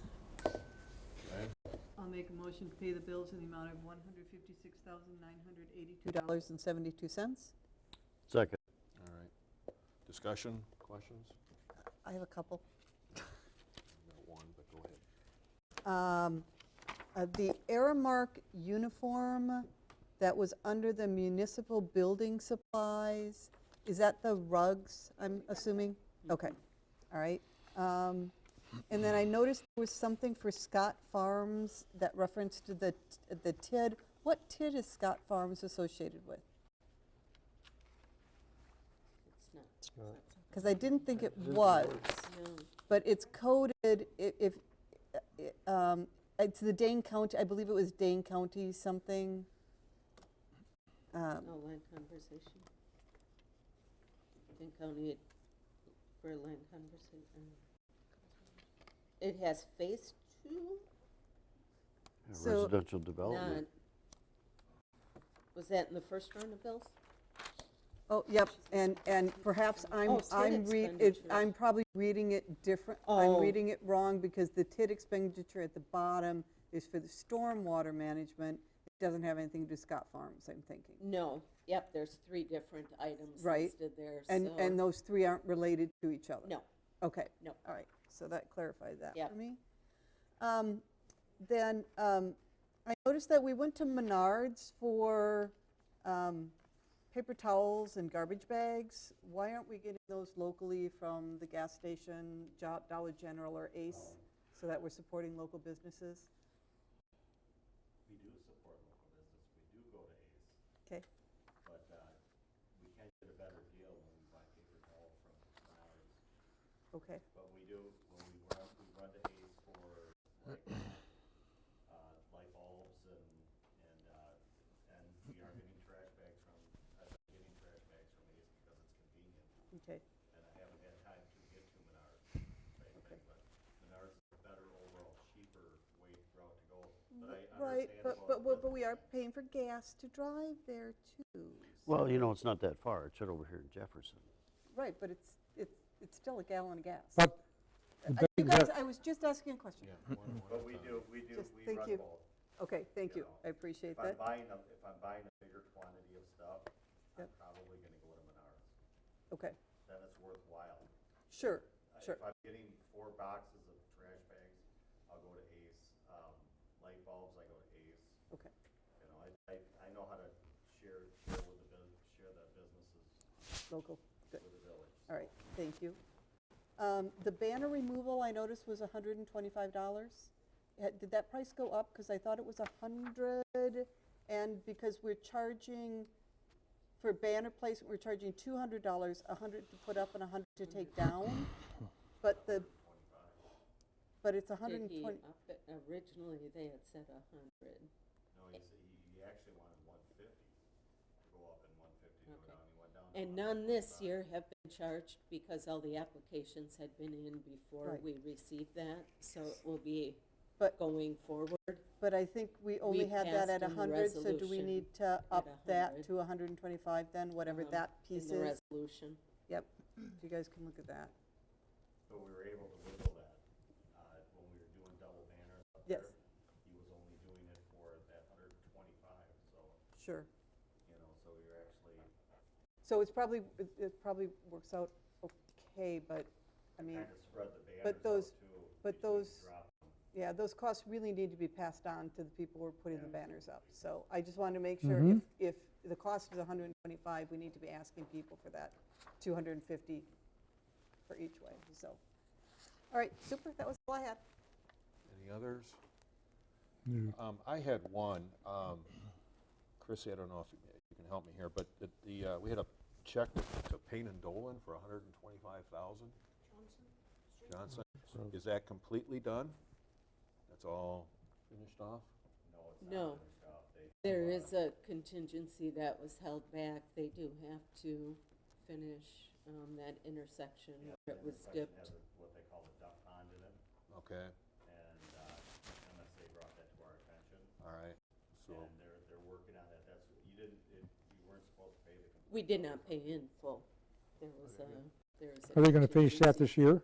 [SPEAKER 9] I'll make a motion to pay the bills in the amount of $156,982.72.
[SPEAKER 4] Second.
[SPEAKER 1] All right. Discussion, questions?
[SPEAKER 9] I have a couple.
[SPEAKER 1] I've got one, but go ahead.
[SPEAKER 9] The Aramark uniform that was under the municipal building supplies, is that the rugs, I'm assuming? Okay, all right. And then I noticed there was something for Scott Farms that referenced to the TID. What TID is Scott Farms associated with?
[SPEAKER 2] It's not.
[SPEAKER 9] Because I didn't think it was,
[SPEAKER 2] No.
[SPEAKER 9] but it's coded, if it's the Dane County, I believe it was Dane County something.
[SPEAKER 2] No land conversation. Dane County for land conversation. It has phase 2?
[SPEAKER 9] So-
[SPEAKER 4] Residential development.
[SPEAKER 2] Not. Was that in the first round of bills?
[SPEAKER 9] Oh, yep, and perhaps
[SPEAKER 2] Oh, TID expenditures.
[SPEAKER 9] I'm probably reading it different.
[SPEAKER 2] Oh.
[SPEAKER 9] I'm reading it wrong because the TID expenditure at the bottom is for the stormwater management. It doesn't have anything to do with Scott Farms, I'm thinking.
[SPEAKER 2] No, yep, there's 3 different items
[SPEAKER 9] Right.
[SPEAKER 2] listed there,
[SPEAKER 9] And
[SPEAKER 2] so.
[SPEAKER 9] those 3 aren't related to each other?
[SPEAKER 2] No,
[SPEAKER 9] Okay.
[SPEAKER 2] no.
[SPEAKER 9] All right, so that clarified that
[SPEAKER 2] Yep.
[SPEAKER 9] for me. Then I noticed that we went to Menards for paper towels and garbage bags. Why aren't we getting those locally from the gas station, Dollar General, or Ace, so that we're supporting local businesses?
[SPEAKER 11] We do support local business, we do go to Ace,
[SPEAKER 9] Okay,
[SPEAKER 11] but we can get a better deal when we buy paper towel from Menards.
[SPEAKER 9] okay.
[SPEAKER 11] But we do, when we run to Ace for like, light bulbs and we are getting trash bags from, I've been getting trash bags from Ace because it's convenient.
[SPEAKER 9] Okay,
[SPEAKER 11] And I haven't had time to get to Menards, right,
[SPEAKER 9] Okay.
[SPEAKER 11] but Menards is a better overall, cheaper route to go. But I
[SPEAKER 9] right,
[SPEAKER 11] understand
[SPEAKER 9] but
[SPEAKER 11] about
[SPEAKER 9] we are paying for gas to drive there too.
[SPEAKER 4] Well, you know, it's not that far. It's right over here in Jefferson.
[SPEAKER 9] Right, but it's still a gallon of gas.
[SPEAKER 10] But
[SPEAKER 9] You guys, I was just asking a question.
[SPEAKER 1] Yeah.
[SPEAKER 11] But we
[SPEAKER 9] Just
[SPEAKER 11] we
[SPEAKER 9] thank
[SPEAKER 11] run
[SPEAKER 9] you.
[SPEAKER 11] both.
[SPEAKER 9] Okay, thank you,
[SPEAKER 11] know,
[SPEAKER 9] I appreciate
[SPEAKER 11] If I'm
[SPEAKER 9] that.
[SPEAKER 11] buying a bigger quantity of stuff, I'm
[SPEAKER 9] Yep.
[SPEAKER 11] probably gonna go to Menards.
[SPEAKER 9] Okay,
[SPEAKER 11] then it's worthwhile.
[SPEAKER 9] sure, sure.
[SPEAKER 11] If I'm getting 4 boxes of trash bags, I'll go to Ace. Light bulbs, I go to Ace.
[SPEAKER 9] Okay.
[SPEAKER 11] You know, I know how to share the businesses
[SPEAKER 9] Local, good.
[SPEAKER 11] with the village.
[SPEAKER 9] All right, thank you. The banner removal, I noticed, was $125. Did that price go up? Because I thought it was 100, and because we're charging, for banner placement, we're charging $200, 100 to put up and 100 to take down. But it's
[SPEAKER 2] Did
[SPEAKER 9] 120.
[SPEAKER 2] he up it? Originally, they had said 100.
[SPEAKER 11] No, he actually wanted 150 to go up and 150 to go
[SPEAKER 2] Okay.
[SPEAKER 11] down. He went down to
[SPEAKER 2] And none this year have been charged because all the applications had been in before
[SPEAKER 9] Right.
[SPEAKER 2] we received that, so it will be
[SPEAKER 9] But-
[SPEAKER 2] going forward.
[SPEAKER 9] But I think we only had that at
[SPEAKER 2] passed in the
[SPEAKER 9] 100, so do we
[SPEAKER 2] resolution
[SPEAKER 9] need to up
[SPEAKER 2] at
[SPEAKER 9] that
[SPEAKER 2] 100.
[SPEAKER 9] to 125 then, whatever that
[SPEAKER 2] In
[SPEAKER 9] piece
[SPEAKER 2] the
[SPEAKER 9] is?
[SPEAKER 2] resolution.
[SPEAKER 9] Yep, you guys can look at that.
[SPEAKER 11] So we were able to wiggle that, when we were doing double banners up
[SPEAKER 9] Yes.
[SPEAKER 11] there. He was only doing it for that 125, so,
[SPEAKER 9] Sure.
[SPEAKER 11] you know, so we were actually
[SPEAKER 9] So it probably works out okay, but, I mean,
[SPEAKER 11] kind of spread the banners
[SPEAKER 9] but
[SPEAKER 11] out
[SPEAKER 9] those-
[SPEAKER 11] too.
[SPEAKER 9] but
[SPEAKER 11] between
[SPEAKER 9] those-
[SPEAKER 11] drop them.
[SPEAKER 9] yeah, those costs really need to be passed on to the people who are putting the banners up. So I just wanted to make sure
[SPEAKER 10] Mhm.
[SPEAKER 9] if the cost is 125, we need to be asking people for that 250 for each way, so. All right, super, that was all I had.
[SPEAKER 1] Any others?
[SPEAKER 10] No.
[SPEAKER 1] I had one. Chrissy, I don't know if you can help me here, but we had a check to Payne and Dolan for $125,000. Johnson? Is that completely done? That's all finished off?
[SPEAKER 11] No, it's not
[SPEAKER 2] No.
[SPEAKER 11] finished off.
[SPEAKER 2] There is a contingency that was held back. They do have to finish that intersection
[SPEAKER 11] Yeah,
[SPEAKER 2] where
[SPEAKER 11] the
[SPEAKER 2] it was
[SPEAKER 11] intersection
[SPEAKER 2] dipped.
[SPEAKER 11] has what they call a duck pond in it,
[SPEAKER 1] Okay,
[SPEAKER 11] and MSA brought that to our attention.
[SPEAKER 1] all right. So,
[SPEAKER 11] And they're working on that. That's, you weren't supposed to pay the complete.
[SPEAKER 2] We did not pay in full. There was a
[SPEAKER 10] Are they going to finish that
[SPEAKER 2] contingency.
[SPEAKER 10] this year?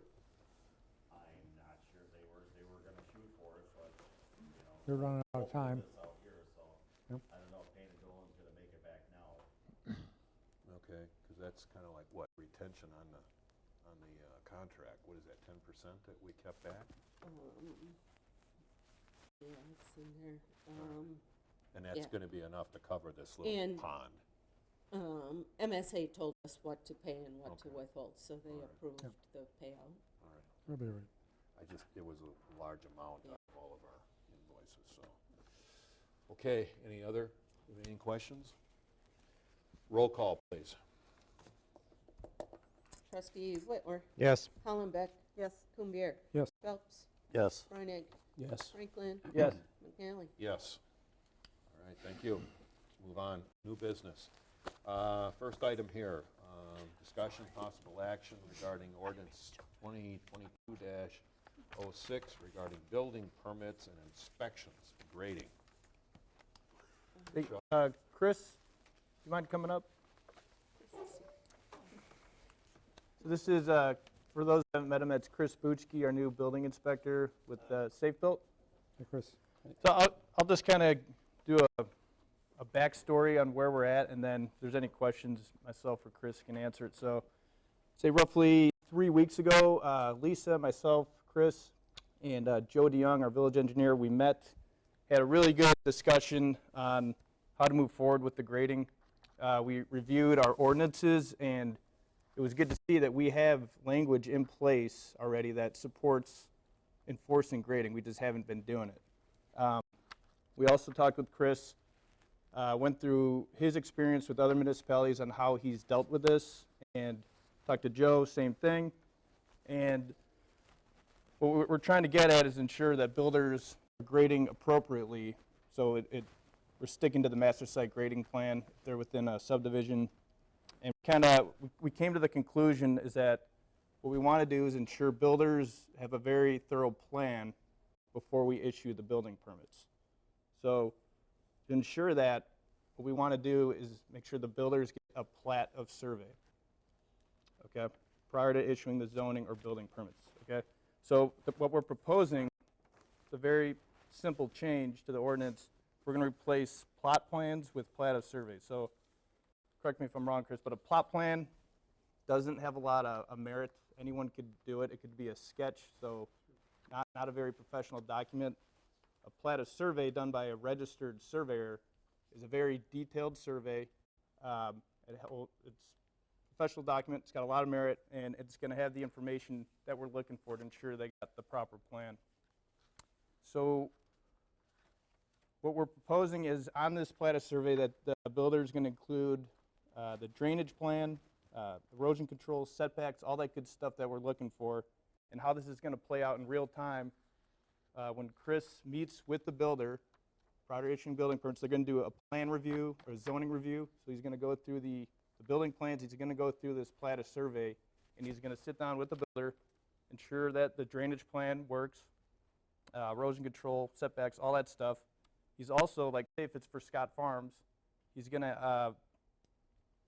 [SPEAKER 11] I'm not sure. They were gonna shoot for it, but, you know.
[SPEAKER 10] They're running out of
[SPEAKER 11] hopefully
[SPEAKER 10] time.
[SPEAKER 11] it's out here, so
[SPEAKER 10] Yep.
[SPEAKER 11] I don't know if Payne and Dolan's gonna make it back now.
[SPEAKER 1] okay, because that's kind of like what, retention on the contract? What is that, 10% that we kept back?
[SPEAKER 2] Yeah, it's in there.
[SPEAKER 1] And that's
[SPEAKER 2] Yeah.
[SPEAKER 1] going to be enough to cover this
[SPEAKER 2] And-
[SPEAKER 1] little pond?
[SPEAKER 2] MSA told us what to pay and what to
[SPEAKER 1] Okay.
[SPEAKER 2] withhold, so they
[SPEAKER 1] All right.
[SPEAKER 2] approved
[SPEAKER 10] Yep.
[SPEAKER 2] the payout.
[SPEAKER 1] All right.
[SPEAKER 10] That'll be all right.
[SPEAKER 1] It was a large amount out of all of our invoices, so. Okay, any questions? Roll call, please.
[SPEAKER 2] Trustee Whitwer,
[SPEAKER 12] Yes.
[SPEAKER 2] Hollenbeck,
[SPEAKER 9] Yes,
[SPEAKER 2] Kumbir,
[SPEAKER 10] Yes.
[SPEAKER 2] Phelps,
[SPEAKER 4] Yes.
[SPEAKER 2] Reinig,
[SPEAKER 3] Yes.
[SPEAKER 2] Franklin,
[SPEAKER 3] Yes.
[SPEAKER 2] McNally.
[SPEAKER 1] Yes. All right, thank you. Move on, new business. First item here, discussion, possible action regarding ordinance 2022-06 regarding building permits and inspections, grading.
[SPEAKER 14] Hey, Chris, you mind coming up? So this is, for those that haven't met him, that's Chris Buchke, our new building inspector with Safe Built.
[SPEAKER 10] Hey, Chris.
[SPEAKER 14] So I'll just kind of do a backstory on where we're at, and then if there's any questions, myself or Chris can answer it. So, say roughly 3 weeks ago, Lisa, myself, Chris, and Joe DeYoung, our village engineer, we met, had a really good discussion on how to move forward with the grading. We reviewed our ordinances, and it was good to see that we have language in place already that supports enforcing grading. We just haven't been doing it. We also talked with Chris, went through his experience with other municipalities on how he's dealt with this, and talked to Joe, same thing. And what we're trying to get at is ensure that builders are grading appropriately, so we're sticking to the master site grading plan if they're within a subdivision. And we came to the conclusion is that what we want to do is ensure builders have a very thorough plan before we issue the building permits. So to ensure that, what we want to do is make sure the builders get a plat of survey, okay, prior to issuing the zoning or building permits, okay? So what we're proposing is a very simple change to the ordinance. We're going to replace plot plans with plat of survey. So correct me if I'm wrong, Chris, but a plot plan doesn't have a lot of merit. Anyone could do it. It could be a sketch, so not a very professional document. A plat of survey done by a registered surveyor is a very detailed survey. It's a professional document. It's got a lot of merit, and it's going to have the information that we're looking for to ensure they got the proper plan. So what we're proposing is on this plat of survey that the builder is going to include the drainage plan, erosion control, setbacks, all that good stuff that we're looking for, and how this is going to play out in real time. When Chris meets with the builder, prior to issuing building permits, they're going to do a plan review or a zoning review. So he's going to go through the building plans, he's going to go through this plat of survey, and he's going to sit down with the builder, ensure that the drainage plan works, erosion control, setbacks, all that stuff. He's also, like, say if it's for Scott Farms, he's going to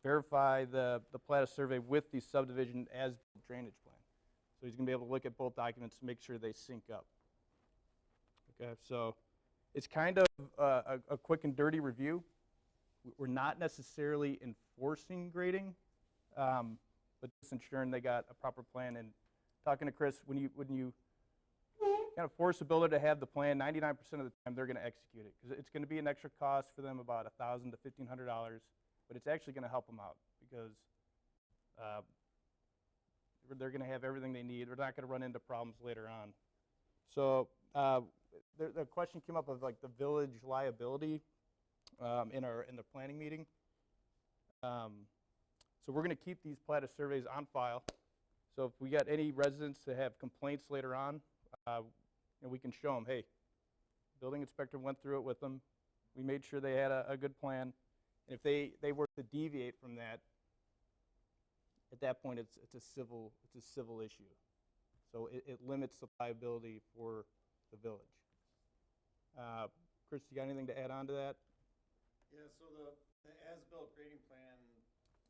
[SPEAKER 14] verify the plat of survey with the subdivision as drainage plan. So he's going to be able to look at both documents to make sure they sync up. Okay, so it's kind of a quick and dirty review. We're not necessarily enforcing grading, but just ensuring they got a proper plan. And talking to Chris, when you kind of force a builder to have the plan, 99% of the time they're going to execute it, because it's going to be an extra cost for them, about $1,000 to $1,500, but it's actually going to help them out because they're going to have everything they need. They're not going to run into problems later on. So the question came up of like the village liability in the planning meeting. So we're going to keep these plat of surveys on file. So if we got any residents that have complaints later on, we can show them, hey, building inspector went through it with them. We made sure they had a good plan. And if they were to deviate from that, at that point it's a civil issue. So it limits the liability for the village. Chris, you got anything to add on to that?
[SPEAKER 15] Yeah, so the as-built grading plan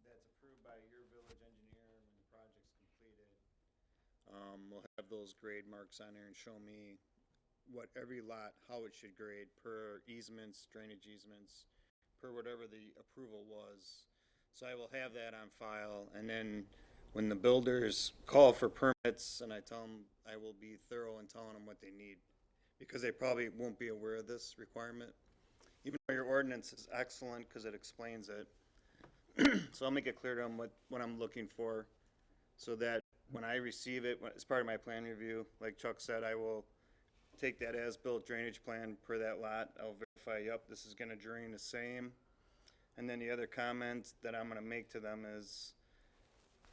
[SPEAKER 15] that's approved by your village engineer when the project's completed, will have those grade marks on there and show me what every lot, how it should grade per easements, drainage easements, per whatever the approval was. So I will have that on file, and then when the builders call for permits, and I tell them, I will be thorough in telling them what they need, because they probably won't be aware of this requirement. Even though your ordinance is excellent because it explains it. So I'll make it clear to them what I'm looking for, so that when I receive it, as part of my plan review, like Chuck said, I will take that as-built drainage plan per that lot. I'll verify, yep, this is gonna drain the same. And then the other comment that I'm gonna make to them is,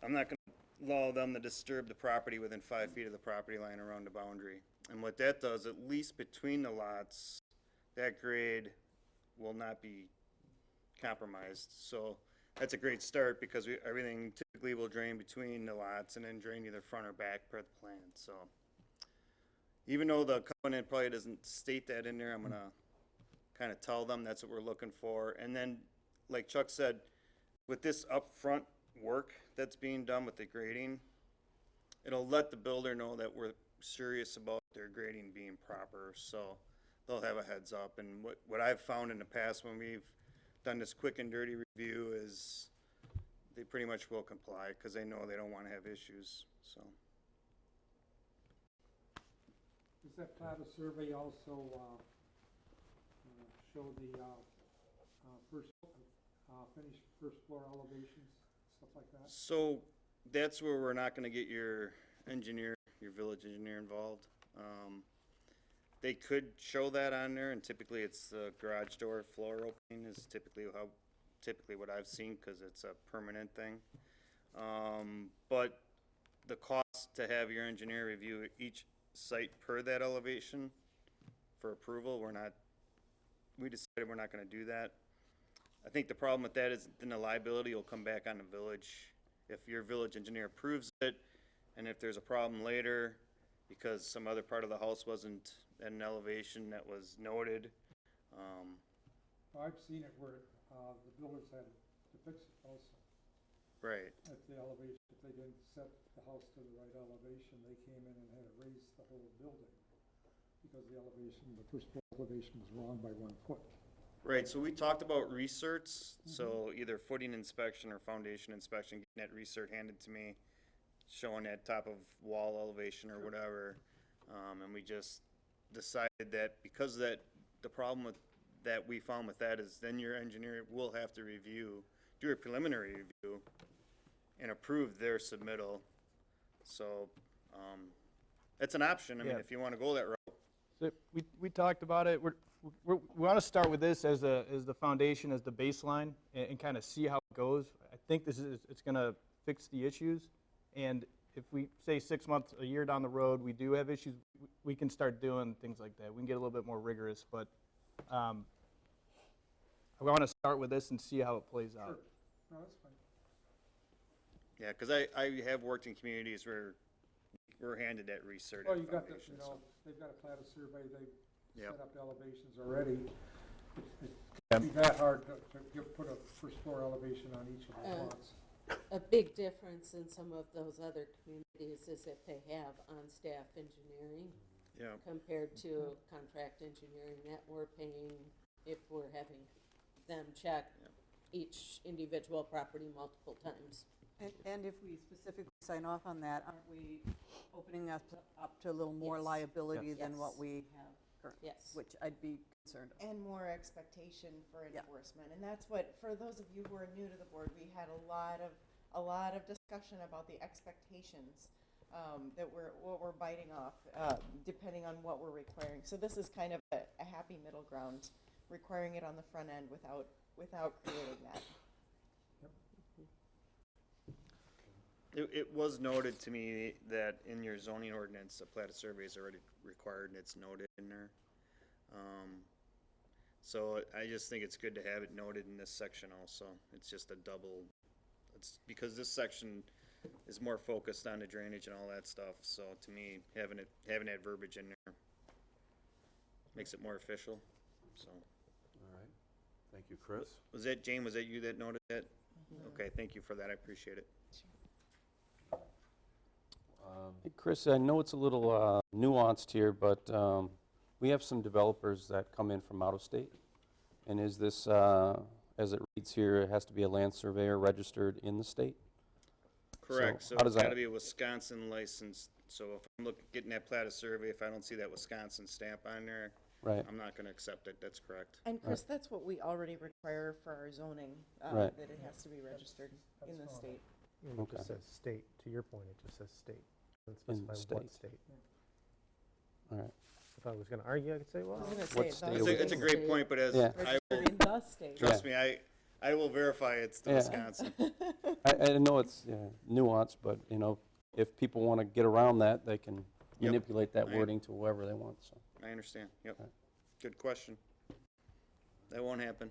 [SPEAKER 15] I'm not gonna allow them to disturb the property within 5 feet of the property line around the boundary. And what that does, at least between the lots, that grade will not be compromised. So that's a great start, because everything typically will drain between the lots and then drain either front or back per the plan. So even though the covenant probably doesn't state that in there, I'm gonna kind of tell them that's what we're looking for. And then, like Chuck said, with this upfront work that's being done with the grading, it'll let the builder know that we're serious about their grading being proper, so they'll have a heads up. And what I've found in the past when we've done this quick and dirty review is they pretty much will comply, because they know they don't want to have issues. So
[SPEAKER 10] Does that plat of survey also show the finished first floor elevations, stuff like that?
[SPEAKER 15] So that's where we're not going to get your engineer, your village engineer involved. They could show that on there, and typically it's the garage door floor opening is typically what I've seen, because it's a permanent thing. But the cost to have your engineer review each site per that elevation for approval, we decided we're not going to do that. I think the problem with that is then the liability will come back on the village if your village engineer approves it, and if there's a problem later because some other part of the house wasn't at an elevation that was noted.
[SPEAKER 10] I've seen it where the builders had to fix it also.
[SPEAKER 15] Right.
[SPEAKER 10] At the elevation, if they didn't set the house to the right elevation, they came in and had to raise the whole building because the elevation, the first floor elevation was wrong by 1 foot.
[SPEAKER 15] Right, so we talked about recerts, so either footing inspection or foundation inspection, getting that recert handed to me, showing that top of wall elevation or whatever. And we just decided that because that, the problem with, that we found with that is then your engineer will have to review, do a preliminary review and approve their submittal. So, it's an option, I mean,
[SPEAKER 14] Yeah.
[SPEAKER 15] if you wanna go that route.
[SPEAKER 14] So we talked about it. We want to start with this as the foundation, as the baseline, and kind of see how it goes. I think it's going to fix the issues. And if we say 6 months, a year down the road, we do have issues, we can start doing things like that. We can get a little bit more rigorous, but I want to start with this and see how it plays out.
[SPEAKER 10] No, that's fine.
[SPEAKER 15] Yeah, cause I have worked in communities where we're handed that recert
[SPEAKER 10] Well,
[SPEAKER 15] at
[SPEAKER 10] you got the,
[SPEAKER 15] foundation,
[SPEAKER 10] you
[SPEAKER 15] so.
[SPEAKER 10] know, they've got a plat of survey, they've
[SPEAKER 15] Yep.
[SPEAKER 10] set up elevations already. It can't be that hard to put a first floor elevation on each of the lots.
[SPEAKER 2] A big difference in some of those other communities is if they have on-staff engineering
[SPEAKER 15] Yeah.
[SPEAKER 2] compared to contract engineering that we're paying if we're having them check each individual property multiple times.
[SPEAKER 9] And if we specifically sign off on that, aren't we opening us up to a little more
[SPEAKER 2] Yes.
[SPEAKER 9] liability than
[SPEAKER 2] Yes.
[SPEAKER 9] what we have currently?
[SPEAKER 2] Yes.
[SPEAKER 9] Which I'd be concerned of.
[SPEAKER 5] And more expectation for
[SPEAKER 9] Yeah.
[SPEAKER 5] enforcement. And that's what, for those of you who are new to the board, we had a lot of discussion about the expectations that what we're biting off, depending on what we're requiring. So this is kind of a happy middle ground, requiring it on the front end without creating that.
[SPEAKER 15] It was noted to me that in your zoning ordinance, a plat of survey is already required and it's noted in there. So I just think it's good to have it noted in this section also. It's just a double, it's because this section is more focused on the drainage and all that stuff. So to me, having that verbiage in there makes it more official, so.
[SPEAKER 1] All right. Thank you, Chris.
[SPEAKER 15] Was that, Jane, was that you that noted that? Okay, thank you for that, I appreciate it.
[SPEAKER 3] Hey, Chris, I know it's a little nuanced here, but we have some developers that come in from out of state. And is this, as it reads here, it has to be a land surveyor registered in the state?
[SPEAKER 15] Correct,
[SPEAKER 3] So
[SPEAKER 15] so
[SPEAKER 3] how
[SPEAKER 15] it's
[SPEAKER 3] does
[SPEAKER 15] gotta
[SPEAKER 3] that-
[SPEAKER 15] be a Wisconsin license, so if I'm getting that plat of survey, if I don't see that Wisconsin stamp on there,
[SPEAKER 3] Right.
[SPEAKER 15] I'm not gonna accept it, that's correct.
[SPEAKER 5] And Chris, that's what we already require for our zoning,
[SPEAKER 3] Right.
[SPEAKER 5] that it has to be registered in the
[SPEAKER 12] That's
[SPEAKER 5] state.
[SPEAKER 12] It
[SPEAKER 3] Okay.
[SPEAKER 12] just says state, to your point, it just says state. Doesn't
[SPEAKER 3] In
[SPEAKER 12] specify what
[SPEAKER 3] state.
[SPEAKER 12] state.
[SPEAKER 3] All right.
[SPEAKER 12] If I was gonna argue, I could say,
[SPEAKER 5] I
[SPEAKER 12] well,
[SPEAKER 5] was gonna
[SPEAKER 3] What
[SPEAKER 5] say,
[SPEAKER 3] state
[SPEAKER 5] the
[SPEAKER 3] are we
[SPEAKER 15] It's a
[SPEAKER 3] in?
[SPEAKER 15] great point, but as
[SPEAKER 3] Yeah.
[SPEAKER 15] I will,
[SPEAKER 5] registered in the state.
[SPEAKER 15] trust me, I will verify it's the
[SPEAKER 3] Yeah.
[SPEAKER 15] Wisconsin.
[SPEAKER 3] I know it's nuanced, but, you know, if people want to get around that, they can
[SPEAKER 15] Yep.
[SPEAKER 3] manipulate that
[SPEAKER 15] I-
[SPEAKER 3] wording to whoever they want, so.
[SPEAKER 15] I understand, yep.
[SPEAKER 3] Right.
[SPEAKER 15] Good question. That won't happen.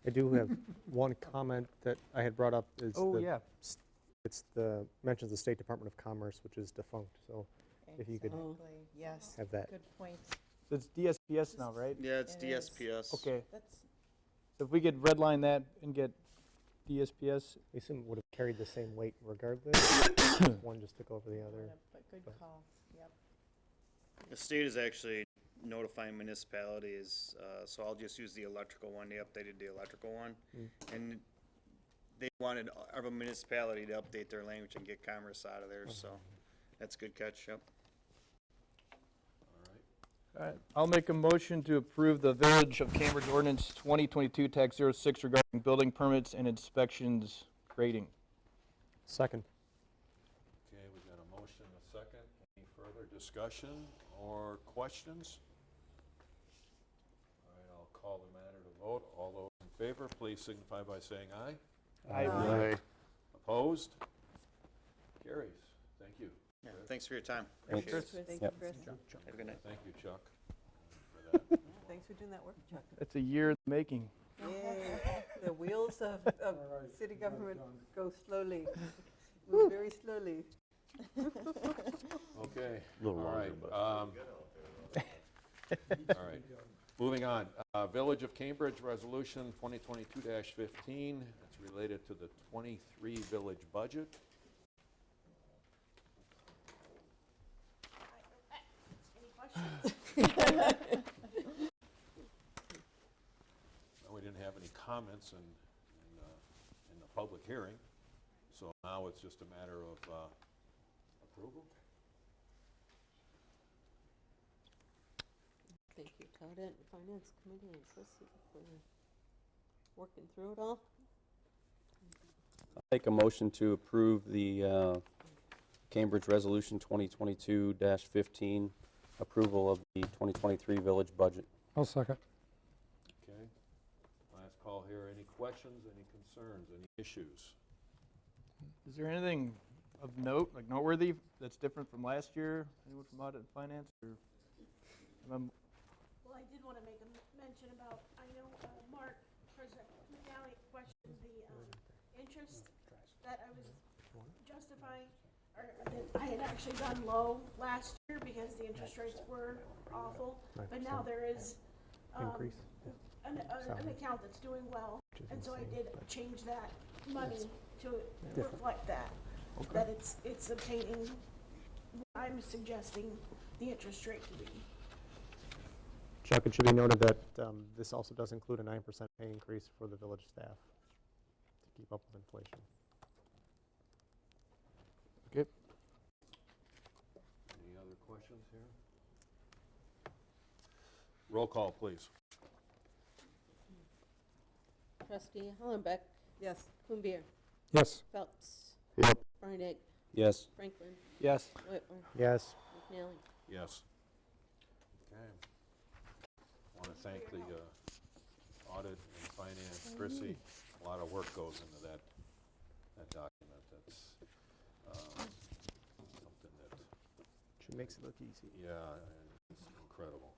[SPEAKER 12] I do have one comment that I had brought up is
[SPEAKER 14] Oh,
[SPEAKER 12] the
[SPEAKER 14] yeah.
[SPEAKER 12] it's mentions the State Department of Commerce, which is defunct, so if you could
[SPEAKER 5] Exactly, yes,
[SPEAKER 12] have that.
[SPEAKER 5] good point.
[SPEAKER 14] So it's DSPS now, right?
[SPEAKER 15] Yeah, it's
[SPEAKER 5] It is.
[SPEAKER 15] DSPS.
[SPEAKER 14] Okay,
[SPEAKER 5] That's,
[SPEAKER 14] so if we could redline that and get DSPS,
[SPEAKER 12] I assume it would have carried the same weight regardless. One just took over the other.
[SPEAKER 5] but good call, yep.
[SPEAKER 15] The state is actually notifying municipalities, so I'll just use the electrical one, they updated the electrical one. And they wanted every municipality to update their language and get commerce out of there, so that's a good catch, yep.
[SPEAKER 14] all right, I'll make a motion to approve the Village of Cambridge Ordinance 2022 Tax 06 regarding building permits and inspections grading.
[SPEAKER 12] Second.
[SPEAKER 1] Okay, we've got a motion and a second. Any further discussion or questions? All right, I'll call the matter to vote. All those in favor, please signify by saying aye.
[SPEAKER 15] Aye.
[SPEAKER 1] Opposed? Carries. Thank you.
[SPEAKER 15] Yeah, thanks for your time.
[SPEAKER 3] Thanks.
[SPEAKER 15] Appreciate it.
[SPEAKER 9] Thank you, Chris.
[SPEAKER 15] Have a good night.
[SPEAKER 1] Thank you, Chuck, for that.
[SPEAKER 9] Thanks for doing that work, Chuck.
[SPEAKER 14] It's a year in the making.
[SPEAKER 9] Yay. The wheels of
[SPEAKER 10] All right,
[SPEAKER 9] city
[SPEAKER 10] we got it
[SPEAKER 9] government
[SPEAKER 10] done.
[SPEAKER 9] go slowly, move very slowly.
[SPEAKER 1] Okay.
[SPEAKER 4] Little
[SPEAKER 1] All
[SPEAKER 4] longer,
[SPEAKER 1] right.
[SPEAKER 4] but-
[SPEAKER 1] All right. Moving on. Village of Cambridge Resolution 2022-15. It's related to the 23 village budget.
[SPEAKER 13] Any questions?
[SPEAKER 1] have any comments in the public hearing, so now it's just a matter of approval.
[SPEAKER 2] Thank you, Todd, and Finance Committee and Chrissy for working through it all.
[SPEAKER 3] I'll make a motion to approve the Cambridge Resolution 2022-15, approval of the 2023 village budget.
[SPEAKER 10] I'll second.
[SPEAKER 1] Okay. Last call here. Any questions, any concerns, any issues?
[SPEAKER 14] Is there anything of note, like noteworthy, that's different from last year? Anyone from audit and finance? Or,
[SPEAKER 13] Well, I did want to make a mention about, I know Mark, President McNally questioned the interest that I was justifying, or that I had actually gone low last year because the interest rates were awful. But now there is
[SPEAKER 12] Increase.
[SPEAKER 13] an account that's doing well, and so I did change that money to reflect that, that it's obtaining what I'm suggesting the interest rate to be.
[SPEAKER 12] Chuck, it should be noted that this also does include a 9% pay increase for the village staff to keep up with inflation.
[SPEAKER 14] Okay.
[SPEAKER 1] Any other questions here? Roll call, please.
[SPEAKER 2] Trustee Hollenbeck,
[SPEAKER 9] Yes.
[SPEAKER 2] Kumbir,
[SPEAKER 10] Yes.
[SPEAKER 2] Phelps,
[SPEAKER 4] Yep.
[SPEAKER 2] Reinig,
[SPEAKER 3] Yes.
[SPEAKER 2] Franklin,
[SPEAKER 14] Yes.
[SPEAKER 2] Whitmer,
[SPEAKER 12] Yes.
[SPEAKER 2] McNally.
[SPEAKER 1] Yes. Okay. Want to thank the audit and finance, Chrissy. A lot of work goes into that document. That's something that,
[SPEAKER 12] She makes it look easy.
[SPEAKER 1] yeah, it's incredible.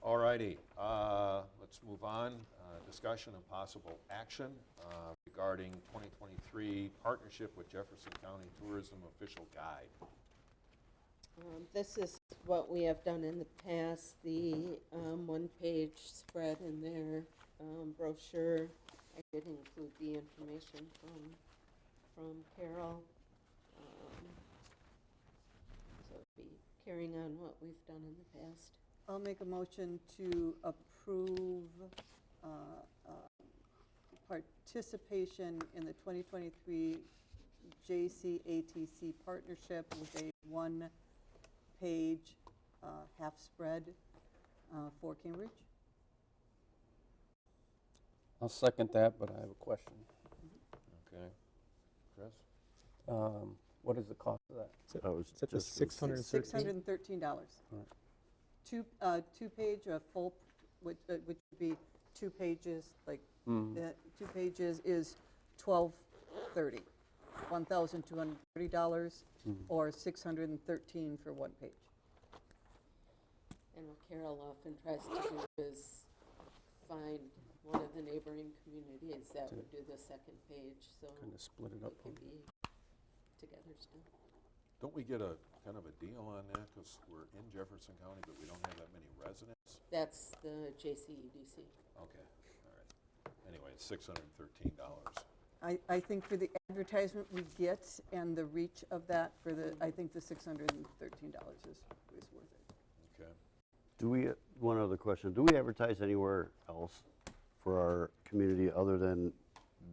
[SPEAKER 1] All righty, let's move on. Discussion and possible action regarding 2023 partnership with Jefferson County Tourism Official Guide.
[SPEAKER 2] This is what we have done in the past, the one-page spread in their brochure. I did include the information from Carol. So it'll be carrying on what we've done in the past.
[SPEAKER 9] I'll make a motion to approve participation in the 2023 JCATC partnership with a one-page half spread for Cambridge.
[SPEAKER 3] I'll second that, but I have a question.
[SPEAKER 1] Okay. Chris?
[SPEAKER 3] What is the cost of that?
[SPEAKER 12] It's at the $613.
[SPEAKER 9] $613.
[SPEAKER 3] Right.
[SPEAKER 9] Two-page, full, which would be 2 pages, like, 2 pages is $1,230, $1,230, or $613 for 1 page.
[SPEAKER 2] And what Carol often tries to do is find one of the neighboring communities that would do the second page, so
[SPEAKER 3] Kind of split it up.
[SPEAKER 2] it can be together still.
[SPEAKER 1] Don't we get a kind of a deal on that because we're in Jefferson County, but we don't have that many residents?
[SPEAKER 2] That's the JCEDC.
[SPEAKER 1] Okay, all right. Anyway, it's $613.
[SPEAKER 9] I think for the advertisement we get and the reach of that, I think the $613 is worth it.
[SPEAKER 1] Okay.
[SPEAKER 4] Do we, one other question, do we advertise anywhere else for our community other than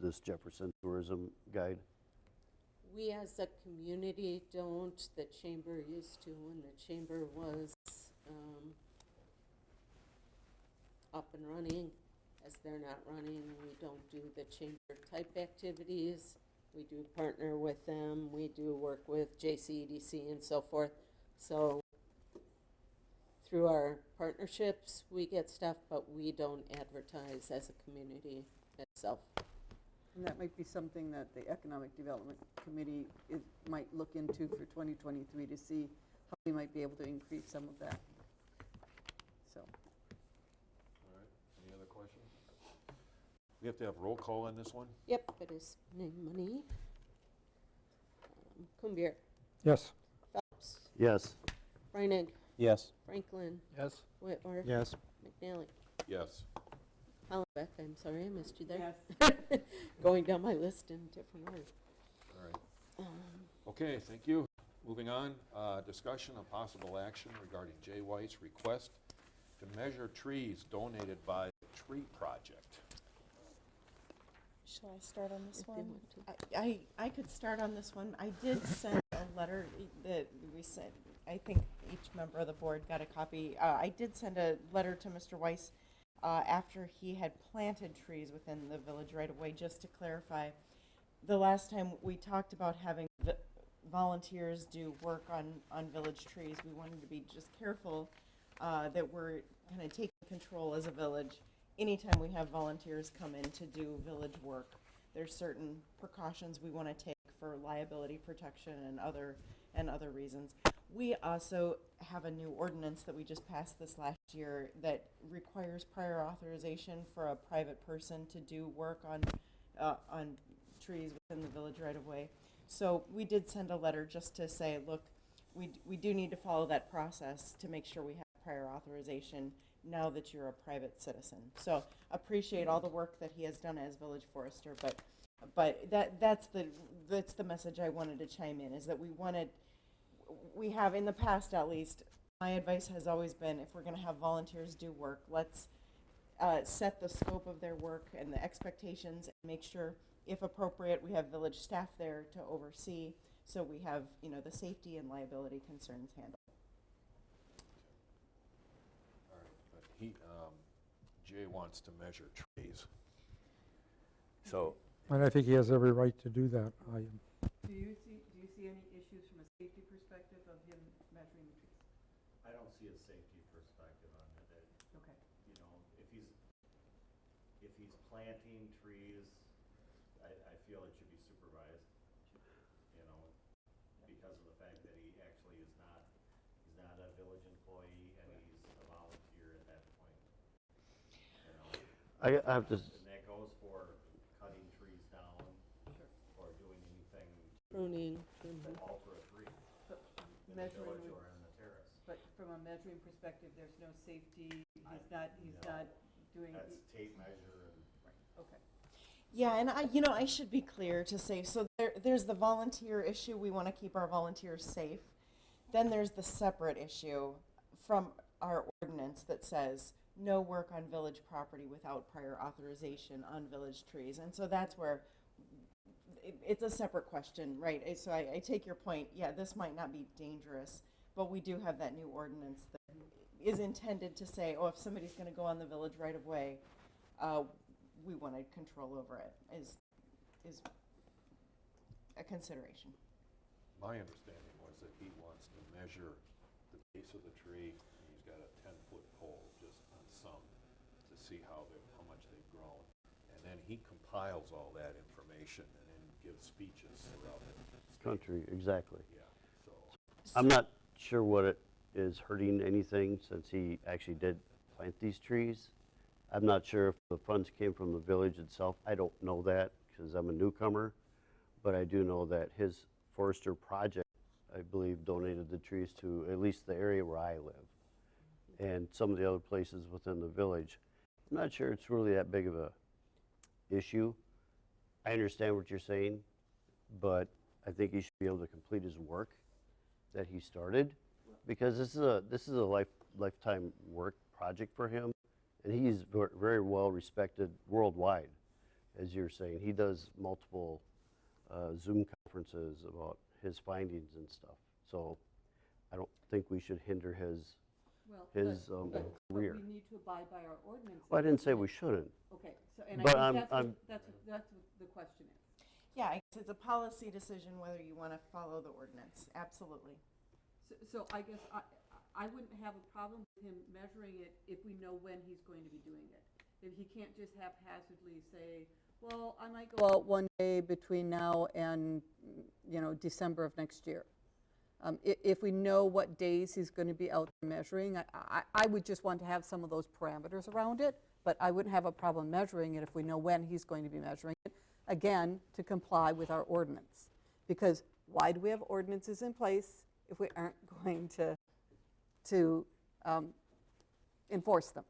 [SPEAKER 4] this Jefferson Tourism Guide?
[SPEAKER 2] We as a community don't, the chamber used to, when the chamber was up and running. As they're not running, we don't do the chamber type activities. We do partner with them, we do work with JCEDC and so forth. So through our partnerships, we get stuff, but we don't advertise as a community itself.
[SPEAKER 9] And that might be something that the Economic Development Committee might look into for 2023 to see how we might be able to increase some of that. So.
[SPEAKER 1] All right, any other questions? We have to have roll call on this one?
[SPEAKER 2] Yep, it is name money. Kumbir,
[SPEAKER 10] Yes.
[SPEAKER 2] Phelps,
[SPEAKER 4] Yes.
[SPEAKER 2] Reinig,
[SPEAKER 3] Yes.
[SPEAKER 2] Franklin,
[SPEAKER 14] Yes.
[SPEAKER 2] Whitmer,
[SPEAKER 12] Yes.
[SPEAKER 2] McNally.
[SPEAKER 1] Yes.
[SPEAKER 2] Hollenbeck, I'm sorry, I missed you there. Yes. Going down my list in different order.
[SPEAKER 1] All right. Okay, thank you. Moving on, discussion of possible action regarding Jay White's request to measure trees donated by the Tree Project.
[SPEAKER 5] Shall I start on this
[SPEAKER 2] If you
[SPEAKER 5] one?
[SPEAKER 2] want to.
[SPEAKER 5] I could start on this one. I did send a letter that we sent, I think each member of the board got a copy. I did send a letter to Mr. Weiss after he had planted trees within the village right away, just to clarify. The last time we talked about having volunteers do work on village trees, we wanted to be just careful that we're kind of taking control as a village. Anytime we have volunteers come in to do village work, there's certain precautions we want to take for liability protection and other reasons. We also have a new ordinance that we just passed this last year that requires prior authorization for a private person to do work on trees within the village right of way. So we did send a letter just to say, look, we do need to follow that process to make sure we have prior authorization now that you're a private citizen. So appreciate all the work that he has done as village forester, but that's the message I wanted to chime in, is that we have in the past, at least, my advice has always been, if we're going to have volunteers do work, let's set the scope of their work and the expectations, and make sure, if appropriate, we have village staff there to oversee, so we have, the safety and liability concerns handled.
[SPEAKER 1] All right, but Jay wants to measure trees.
[SPEAKER 4] So,
[SPEAKER 10] And I think he has every right to do that.
[SPEAKER 9] Do you see any issues from a safety perspective of him measuring the trees?
[SPEAKER 11] I don't see a safety perspective on it.
[SPEAKER 9] Okay.
[SPEAKER 11] If he's planting trees, I feel it should be supervised, because of the fact that he actually he's not a village employee, and he's a volunteer at that point.
[SPEAKER 4] I have to,
[SPEAKER 11] And that goes for cutting trees down, or doing anything
[SPEAKER 2] Pruning.
[SPEAKER 11] to alter a tree in the
[SPEAKER 9] Measuring
[SPEAKER 11] village
[SPEAKER 9] would-
[SPEAKER 11] or in the terrace.
[SPEAKER 9] But from a measuring perspective, there's no safety, he's not doing.
[SPEAKER 11] That's tape measure and.
[SPEAKER 9] Okay.
[SPEAKER 5] Yeah, and I should be clear to say, so there's the volunteer issue. We want to keep our volunteers safe. Then there's the separate issue from our ordinance that says no work on village property without prior authorization on village trees. And so that's where it's a separate question, right? So I take your point. Yeah, this might not be dangerous, but we do have that new ordinance that is intended to say, oh, if somebody's going to go on the village right of way, we wanted control over it, is a consideration.
[SPEAKER 1] My understanding was that he wants to measure the base of the tree, and he's got a 10-foot pole just on some to see how much they've grown. And then he compiles all that information and then gives speeches throughout the state.
[SPEAKER 4] country, exactly.
[SPEAKER 1] Yeah, so,
[SPEAKER 4] I'm not sure what it is hurting anything, since he actually did plant these trees. I'm not sure if the funds came from the village itself. I don't know that, because I'm a newcomer, but I do know that his forester project, I believe, donated the trees to at least the area where I live, and some of the other places within the village. I'm not sure it's really that big of a issue. I understand what you're saying, but I think he should be able to complete his work that he started, because this is a lifetime work project for him, and he's very well respected worldwide, as you're saying. He does multiple Zoom conferences about his findings and stuff. So I don't think we should hinder his
[SPEAKER 9] But
[SPEAKER 4] career.
[SPEAKER 9] we need to abide by our ordinances.
[SPEAKER 4] Well, I didn't say we shouldn't.
[SPEAKER 9] Okay, so, and
[SPEAKER 4] But
[SPEAKER 9] I think
[SPEAKER 4] I'm-
[SPEAKER 9] that's what the question is.
[SPEAKER 5] Yeah, I guess it's a policy decision whether you want to follow the ordinance. Absolutely.
[SPEAKER 9] So I guess I wouldn't have a problem with him measuring it if we know when he's going to be doing it. If he can't just haphazardly say, well, I might go out one day between now and, December of next year. If we know what days he's going to be out there measuring, I would just want to have some of those parameters around it, but I wouldn't have a problem measuring it if we know when he's going to be measuring it, again, to comply with our ordinance. Because why do we have ordinances in place if we aren't going to enforce them?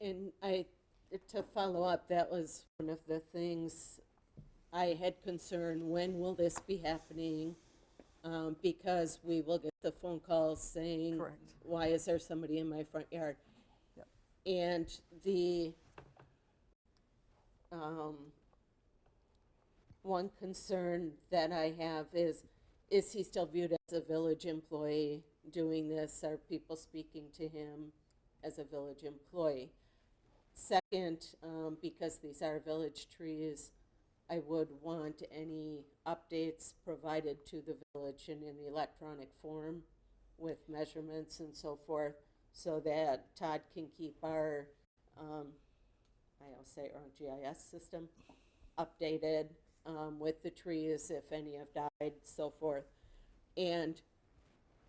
[SPEAKER 2] And to follow up, that was one of the things I had concern, when will this be happening? Because we will get the phone calls saying,
[SPEAKER 9] Correct.
[SPEAKER 2] why is there somebody in my front yard?
[SPEAKER 9] Yep.
[SPEAKER 2] And the one concern that I have is he still viewed as a village employee doing this? Are people speaking to him as a village employee? Second, because these are village trees, I would want any updates provided to the village in an electronic form with measurements and so forth, so that Todd can keep our, our GIS system updated with the trees, if any have died, so forth. And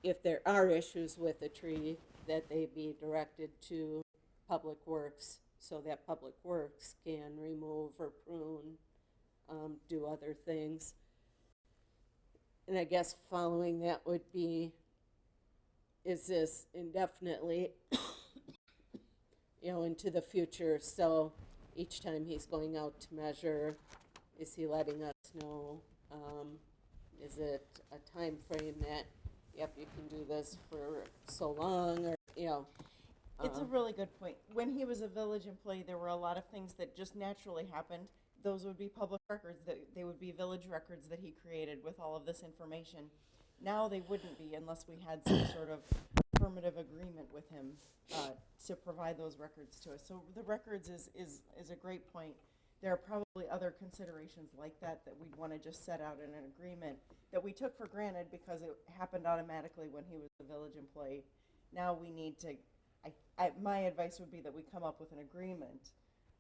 [SPEAKER 2] if there are issues with a tree, that they be directed to Public Works, so that Public Works can remove or prune, do other things. And I guess following that would be, is this indefinitely, into the future? So each time he's going out to measure, is he letting us know? Is it a time frame that, yep, you can do this for so long, or,
[SPEAKER 5] It's a really good point. When he was a village employee, there were a lot of things that just naturally happened. Those would be public records, that they would be village records that he created with all of this information. Now they wouldn't be unless we had some sort of affirmative agreement with him to provide those records to us. So the records is a great point. There are probably other considerations like that we'd want to just set out in an agreement that we took for granted because it happened automatically when he was a village employee. Now we need to, my advice would be that we come up with an agreement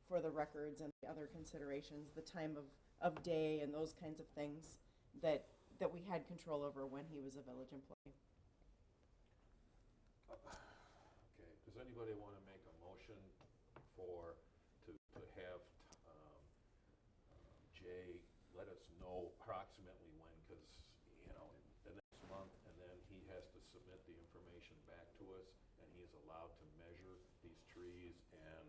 [SPEAKER 5] for the records and the other considerations, the time of day and those kinds of things that we had control over when he was a village employee.
[SPEAKER 1] Okay, does anybody want to make a motion to have Jay let us know approximately when, because, in the next month, and then he has to submit the information back to us, and he is allowed to measure these trees and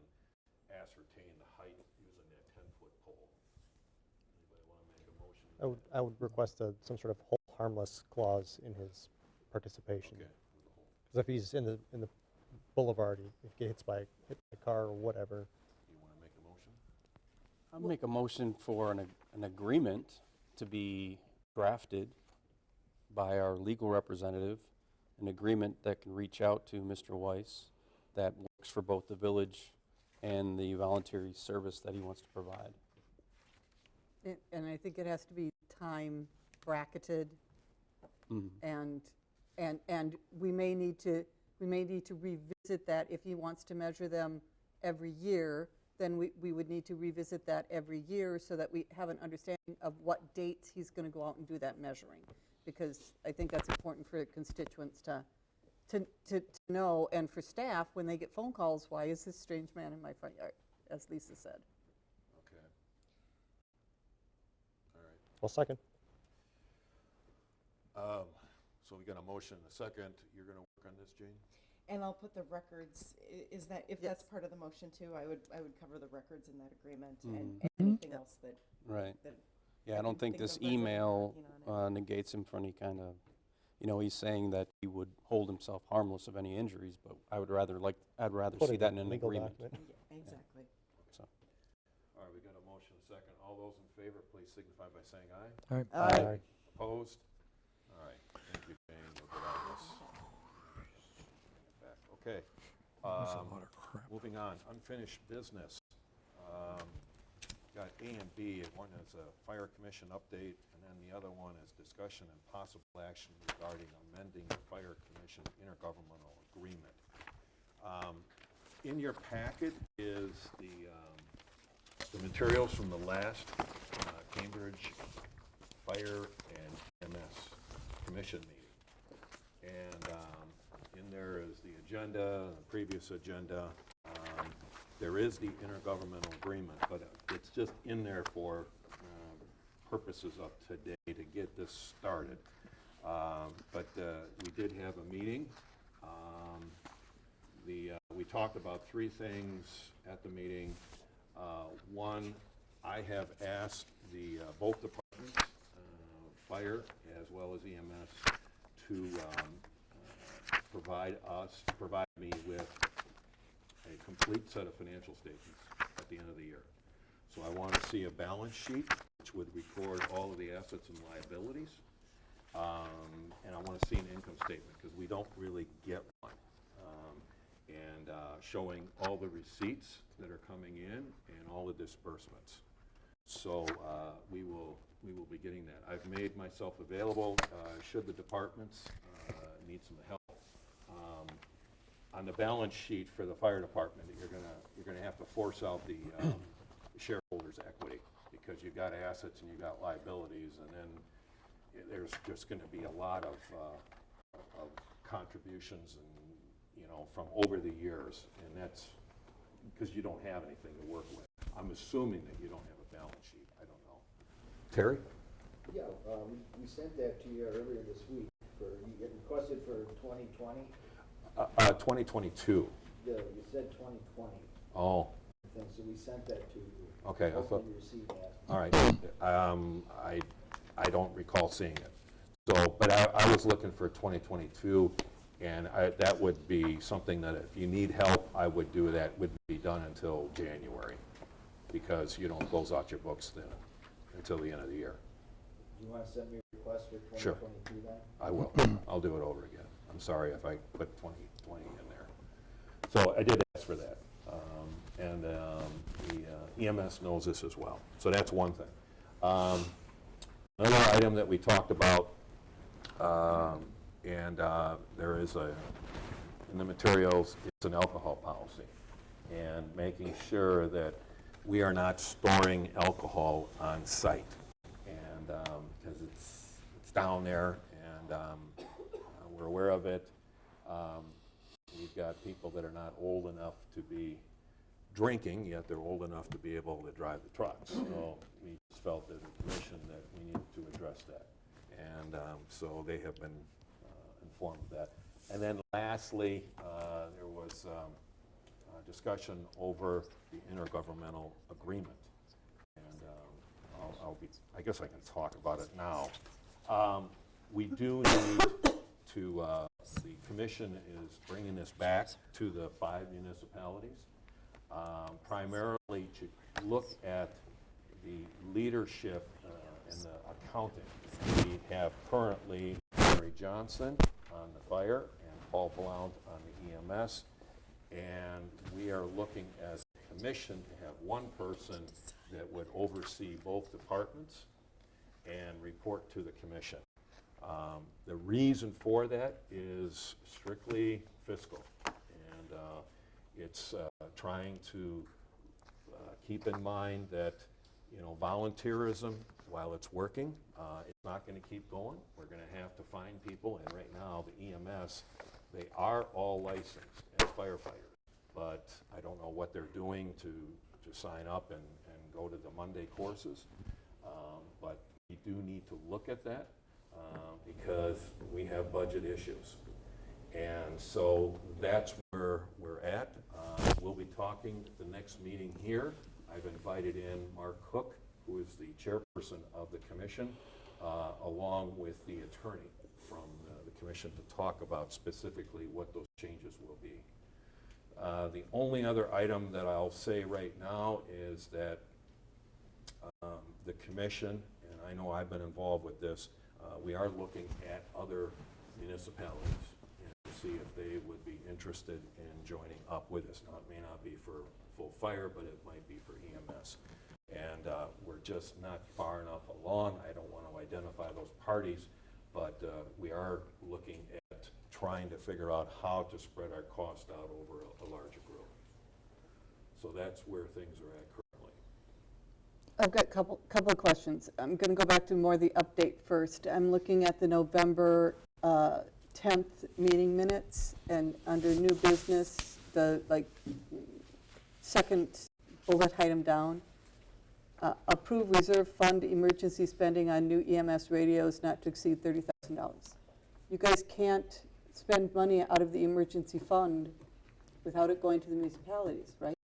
[SPEAKER 1] ascertain the height using that 10-foot pole. Anybody want to make a motion?
[SPEAKER 12] I would request some sort of hold harmless clause in his participation.
[SPEAKER 1] Okay.
[SPEAKER 12] Because if he's in the boulevard, if he gets hit by a car or whatever.
[SPEAKER 1] You want to make a motion?
[SPEAKER 3] I'll make a motion for an agreement to be drafted by our legal representative, an agreement that can reach out to Mr. Weiss that works for both the village and the voluntary service that he wants to provide.
[SPEAKER 9] And I think it has to be time bracketed, and we may need to revisit that. If he wants to measure them every year, then we would need to revisit that every year so that we have an understanding of what dates he's going to go out and do that measuring, because I think that's important for constituents to know, and for staff when they get phone calls, why is this strange man in my front yard, as Lisa said.
[SPEAKER 1] Okay. All right.
[SPEAKER 12] Well, second.
[SPEAKER 1] So we got a motion and a second. You're going to work on this, Jane?
[SPEAKER 5] And I'll put the records, is that, if that's part of the motion too, I would cover the records in that agreement and anything else that.
[SPEAKER 3] Right.
[SPEAKER 5] that
[SPEAKER 3] Yeah, I don't think
[SPEAKER 5] think
[SPEAKER 3] this
[SPEAKER 5] of that we're
[SPEAKER 3] email
[SPEAKER 5] working on it.
[SPEAKER 3] negates him for any kind of, he's saying that he would hold himself harmless of any injuries, but I'd rather
[SPEAKER 12] Put
[SPEAKER 3] see
[SPEAKER 12] it
[SPEAKER 3] that
[SPEAKER 12] in
[SPEAKER 3] in
[SPEAKER 12] a
[SPEAKER 3] an
[SPEAKER 12] legal
[SPEAKER 3] agreement.
[SPEAKER 12] document.
[SPEAKER 5] Yeah, exactly.
[SPEAKER 3] So,
[SPEAKER 1] All right, we got a motion and a second. All those in favor, please signify by saying aye.
[SPEAKER 10] All right.
[SPEAKER 1] Opposed? All right, thank you, Jane. We'll get on this. Back. Okay.
[SPEAKER 10] That's a lot of crap.
[SPEAKER 1] Moving on, unfinished business. Got A and B. One is a fire commission update, and then the other one is discussion and possible action regarding amending the fire commission intergovernmental agreement. In your packet is the materials from the last Cambridge Fire and EMS Commission meeting. And in there is the agenda, the previous agenda. There is the intergovernmental agreement, but it's just in there for purposes of today to get this started. But we did have a meeting. We talked about three things at the meeting. One, I have asked both departments, fire as well as EMS, to provide me with a complete set of financial statements at the end of the year. So I want to see a balance sheet, which would record all of the assets and liabilities. And I want to see an income statement, because we don't really get one. And showing all the receipts that are coming in and all the disbursements. So we will be getting that. I've made myself available should the departments need some help. On the balance sheet for the fire department, you're gonna have to force out the shareholders' equity, because you've got assets and you've got liabilities, and then there's just gonna be a lot of contributions and, from over the years, and that's because you don't have anything to work with. I'm assuming that you don't have a balance sheet. I don't know. Terry?
[SPEAKER 16] Yeah, we sent that to you earlier this week. You requested for 2020?
[SPEAKER 1] 2022.
[SPEAKER 16] You said 2020.
[SPEAKER 1] Oh.
[SPEAKER 16] So we sent that to you.
[SPEAKER 1] Okay. I
[SPEAKER 16] Hopefully
[SPEAKER 1] thought.
[SPEAKER 16] you received that.
[SPEAKER 1] All right. I don't recall seeing it. So, but I was looking for 2022, and that would be something that if you need help, I would do that. Would be done until January, because you don't close out your books then until the end of the year.
[SPEAKER 16] Do you want to send me a request for 2022
[SPEAKER 1] Sure.
[SPEAKER 16] then?
[SPEAKER 1] I will. I'll do it over again. I'm sorry if I put 2020 in there. So I did ask for that. And the EMS knows this as well. So that's one thing. Another item that we talked about, and there is in the materials, it's an alcohol policy. And making sure that we are not storing alcohol on site. And because it's down there, and we're aware of it. We've got people that are not old enough to be drinking, yet they're old enough to be able to drive the trucks. So we just felt as a commission that we needed to address that. And so they have been informed of that. And then lastly, there was discussion over the intergovernmental agreement. And I guess I can talk about it now. We do need to, the commission is bringing this back to the 5 municipalities, primarily to look at the leadership and the accounting. We have currently Mary Johnson on the fire and Paul Blount on the EMS, and we are looking as a commission to have one person that would oversee both departments and report to the commission. The reason for that is strictly fiscal, and it's trying to keep in mind that volunteerism, while it's working, it's not going to keep going. We're going to have to find people, and right now the EMS, they are all licensed as firefighters, but I don't know what they're doing to sign up and go to the Monday courses, but we do need to look at that. Because we have budget issues. And so that's where we're at. We'll be talking at the next meeting here. I've invited in Mark Hook, who is the chairperson of the commission, along with the attorney from the commission to talk about specifically what those changes will be. The only other item that I'll say right now is that the commission, and I know I've been involved with this, we are looking at other municipalities and to see if they would be interested in joining up with us. Now, it may not be for full fire, but it might be for EMS. And we're just not far enough along. I don't want to identify those parties, but we are looking at trying to figure out how to spread our cost out over a larger group. So that's where things are at currently.
[SPEAKER 9] I've got a couple of questions. I'm going to go back to more the update first. I'm looking at the November 10th meeting minutes, and under new business, the second bullet item down, approve reserve fund emergency spending on new EMS radios not to exceed $30,000. You guys can't spend money out of the emergency fund without it going to the municipalities, right?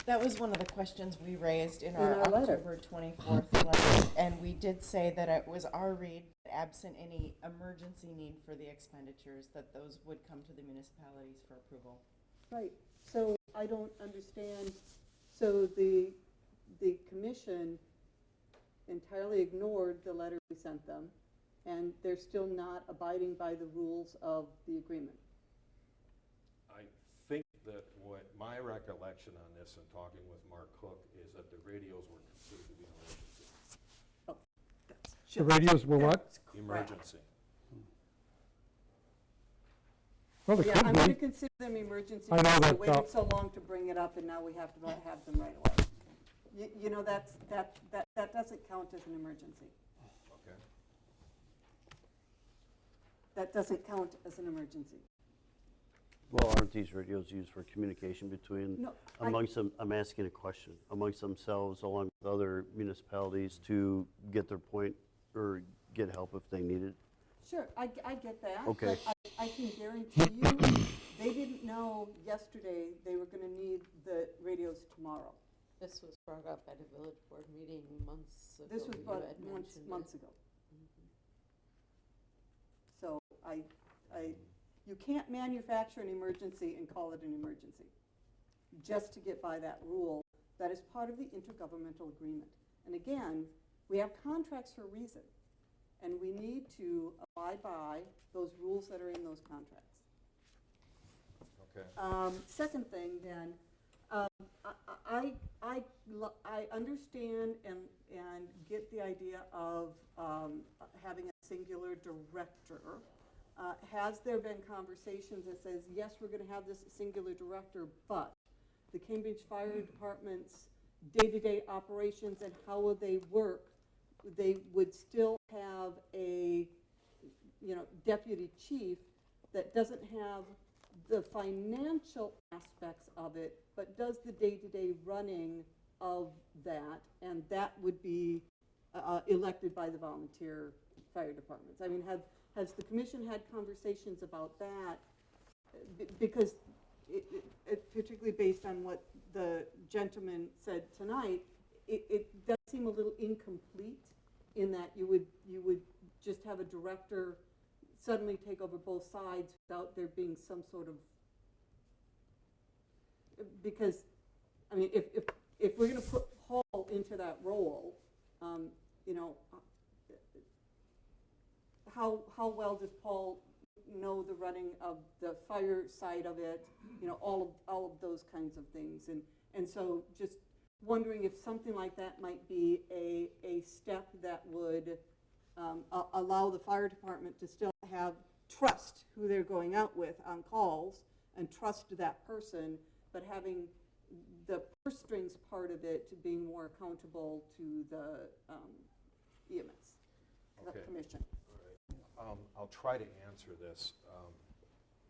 [SPEAKER 5] That was one of the questions we raised in our
[SPEAKER 9] letter.
[SPEAKER 5] October 24th letter, and we did say that it was our read, absent any emergency need for the expenditures, that those would come to the municipalities for approval.
[SPEAKER 9] Right. So I don't understand. So the the commission entirely ignored the letter we sent them, and they're still not abiding by the rules of the agreement.
[SPEAKER 1] I think that what my recollection on this and talking with Mark Cook is that the radios were considered to be an emergency.
[SPEAKER 9] Oh, that's
[SPEAKER 10] The
[SPEAKER 9] just-
[SPEAKER 10] radios were what?
[SPEAKER 9] that's crap.
[SPEAKER 1] Emergency.
[SPEAKER 10] Well, they
[SPEAKER 9] Yeah,
[SPEAKER 10] could
[SPEAKER 9] I'm going to
[SPEAKER 10] be.
[SPEAKER 9] consider them emergency.
[SPEAKER 10] I know
[SPEAKER 9] because
[SPEAKER 10] that,
[SPEAKER 9] we waited so long to bring it up, and now we have to have them right away. You know, that doesn't count as an emergency.
[SPEAKER 1] Okay.
[SPEAKER 9] That doesn't count as an emergency.
[SPEAKER 4] Well, aren't these radios used for communication between,
[SPEAKER 9] No,
[SPEAKER 4] amongst them, I'm asking a question, amongst themselves along with other municipalities to get their point or get help if they need it?
[SPEAKER 9] Sure, I get that.
[SPEAKER 4] Okay.
[SPEAKER 9] But I can guarantee you, they didn't know yesterday they were going to need the radios tomorrow.
[SPEAKER 2] This was brought up at a village board meeting months ago.
[SPEAKER 9] This was
[SPEAKER 2] You
[SPEAKER 9] brought
[SPEAKER 2] had mentioned it.
[SPEAKER 9] months ago. So you can't manufacture an emergency and call it an emergency, just to get by that rule. That is part of the intergovernmental agreement. And again, we have contracts for a reason, and we need to abide by those rules that are in those contracts.
[SPEAKER 1] Okay.
[SPEAKER 9] Second thing then, I understand and get the idea of having a singular director. Has there been conversations that says, yes, we're going to have this singular director, but the Cambridge Fire Department's day-to-day operations and how will they work, they would still have a deputy chief that doesn't have the financial aspects of it, but does the day-to-day running of that, and that would be elected by the volunteer fire departments. I mean, has the commission had conversations about that? Because particularly based on what the gentleman said tonight, it does seem a little incomplete in that you would just have a director suddenly take over both sides without there being some sort of, because, I mean, if we're going to put Paul into that role, how well does Paul know the running of the fire side of it, all of those kinds of things, and so just wondering if something like that might be a step that would allow the fire department to still trust who they're going out with on calls and trust that person, but having the purse strings part of it being more accountable to the EMS,
[SPEAKER 1] Okay.
[SPEAKER 9] the commission.
[SPEAKER 1] All right. I'll try to answer this.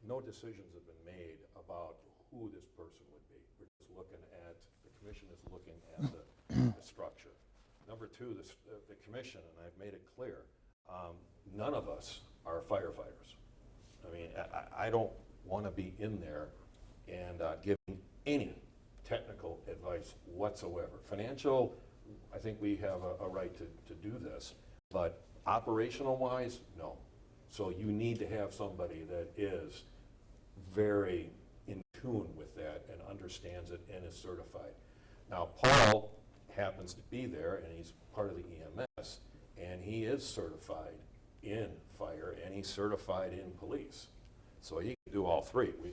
[SPEAKER 1] No decisions have been made about who this person would be. We're just looking at, the commission is looking at the structure. Number two, the commission, and I've made it clear, none of us are firefighters. I mean, I don't want to be in there and giving any technical advice whatsoever. Financial, I think we have a right to do this, but operational-wise, no. So you need to have somebody that is very in tune with that and understands it and is certified. Now, Paul happens to be there, and he's part of the EMS, and he is certified in fire, and he's certified in police. So he can do all three. We're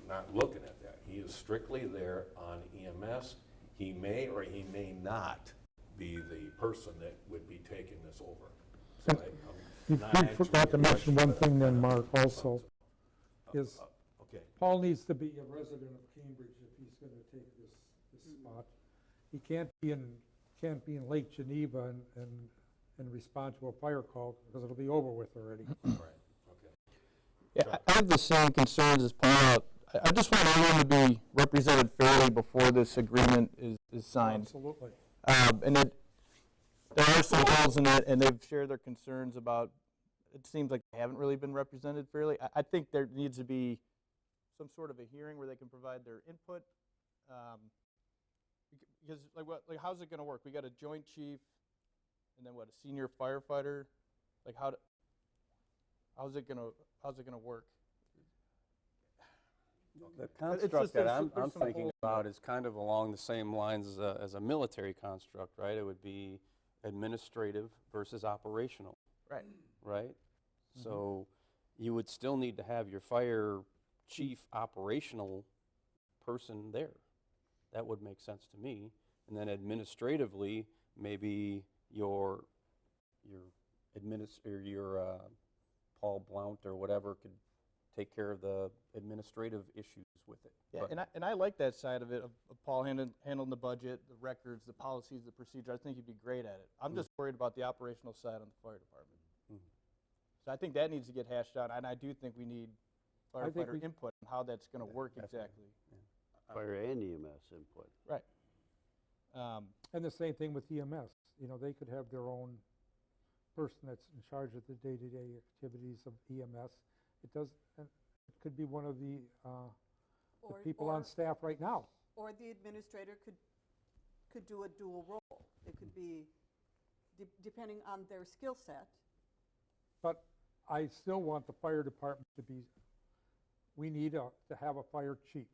[SPEAKER 1] not looking at that. He is strictly there on EMS. He may or he may not be the person that would be taking this over. So
[SPEAKER 10] You forgot to mention one thing then, Mark, also, is
[SPEAKER 1] okay.
[SPEAKER 10] Paul needs to be a resident of Cambridge if he's going to take this spot. He can't be in Lake Geneva and respond to a fire call, because it'll be over with already.
[SPEAKER 1] Right, okay.
[SPEAKER 14] Yeah, I have the same concerns as Paul. I just want everyone to be represented fairly before this agreement is signed.
[SPEAKER 10] Absolutely.
[SPEAKER 14] And there are some holes in it, and they've shared their concerns about, it seems like they haven't really been represented fairly. I think there needs to be some sort of a hearing where they can provide their input. Because how's it going to work? We got a joint chief, and then what, a senior firefighter? Like how's it gonna work?
[SPEAKER 3] The
[SPEAKER 14] It's
[SPEAKER 3] construct
[SPEAKER 14] just
[SPEAKER 3] that
[SPEAKER 14] there's
[SPEAKER 3] I'm
[SPEAKER 14] some
[SPEAKER 3] thinking
[SPEAKER 14] holes
[SPEAKER 3] about is kind of along the same lines as a military construct, right? It would be administrative versus operational,
[SPEAKER 14] Right.
[SPEAKER 3] right? So you would still need to have your fire chief operational person there. That would make sense to me. And then administratively, maybe your Paul Blount or whatever could take care of the administrative issues with it.
[SPEAKER 14] Yeah,
[SPEAKER 3] But-
[SPEAKER 14] and I like that side of it, of Paul handling the budget, the records, the policies, the procedure. I think he'd be great at it. I'm just worried about the operational side on the fire department. So I think that needs to get hashed out, and I do think we need
[SPEAKER 10] I think
[SPEAKER 14] firefighter input on how that's going to work exactly.
[SPEAKER 4] Fire and EMS input.
[SPEAKER 14] Right.
[SPEAKER 10] And the same thing with EMS, you know, they could have their own person that's in charge of the day-to-day activities of EMS. It does, it could be one of the people on staff right now.
[SPEAKER 9] Or the administrator could do a dual role. It could be, depending on their skill set.
[SPEAKER 10] But I still want the fire department to be, we need to have a fire chief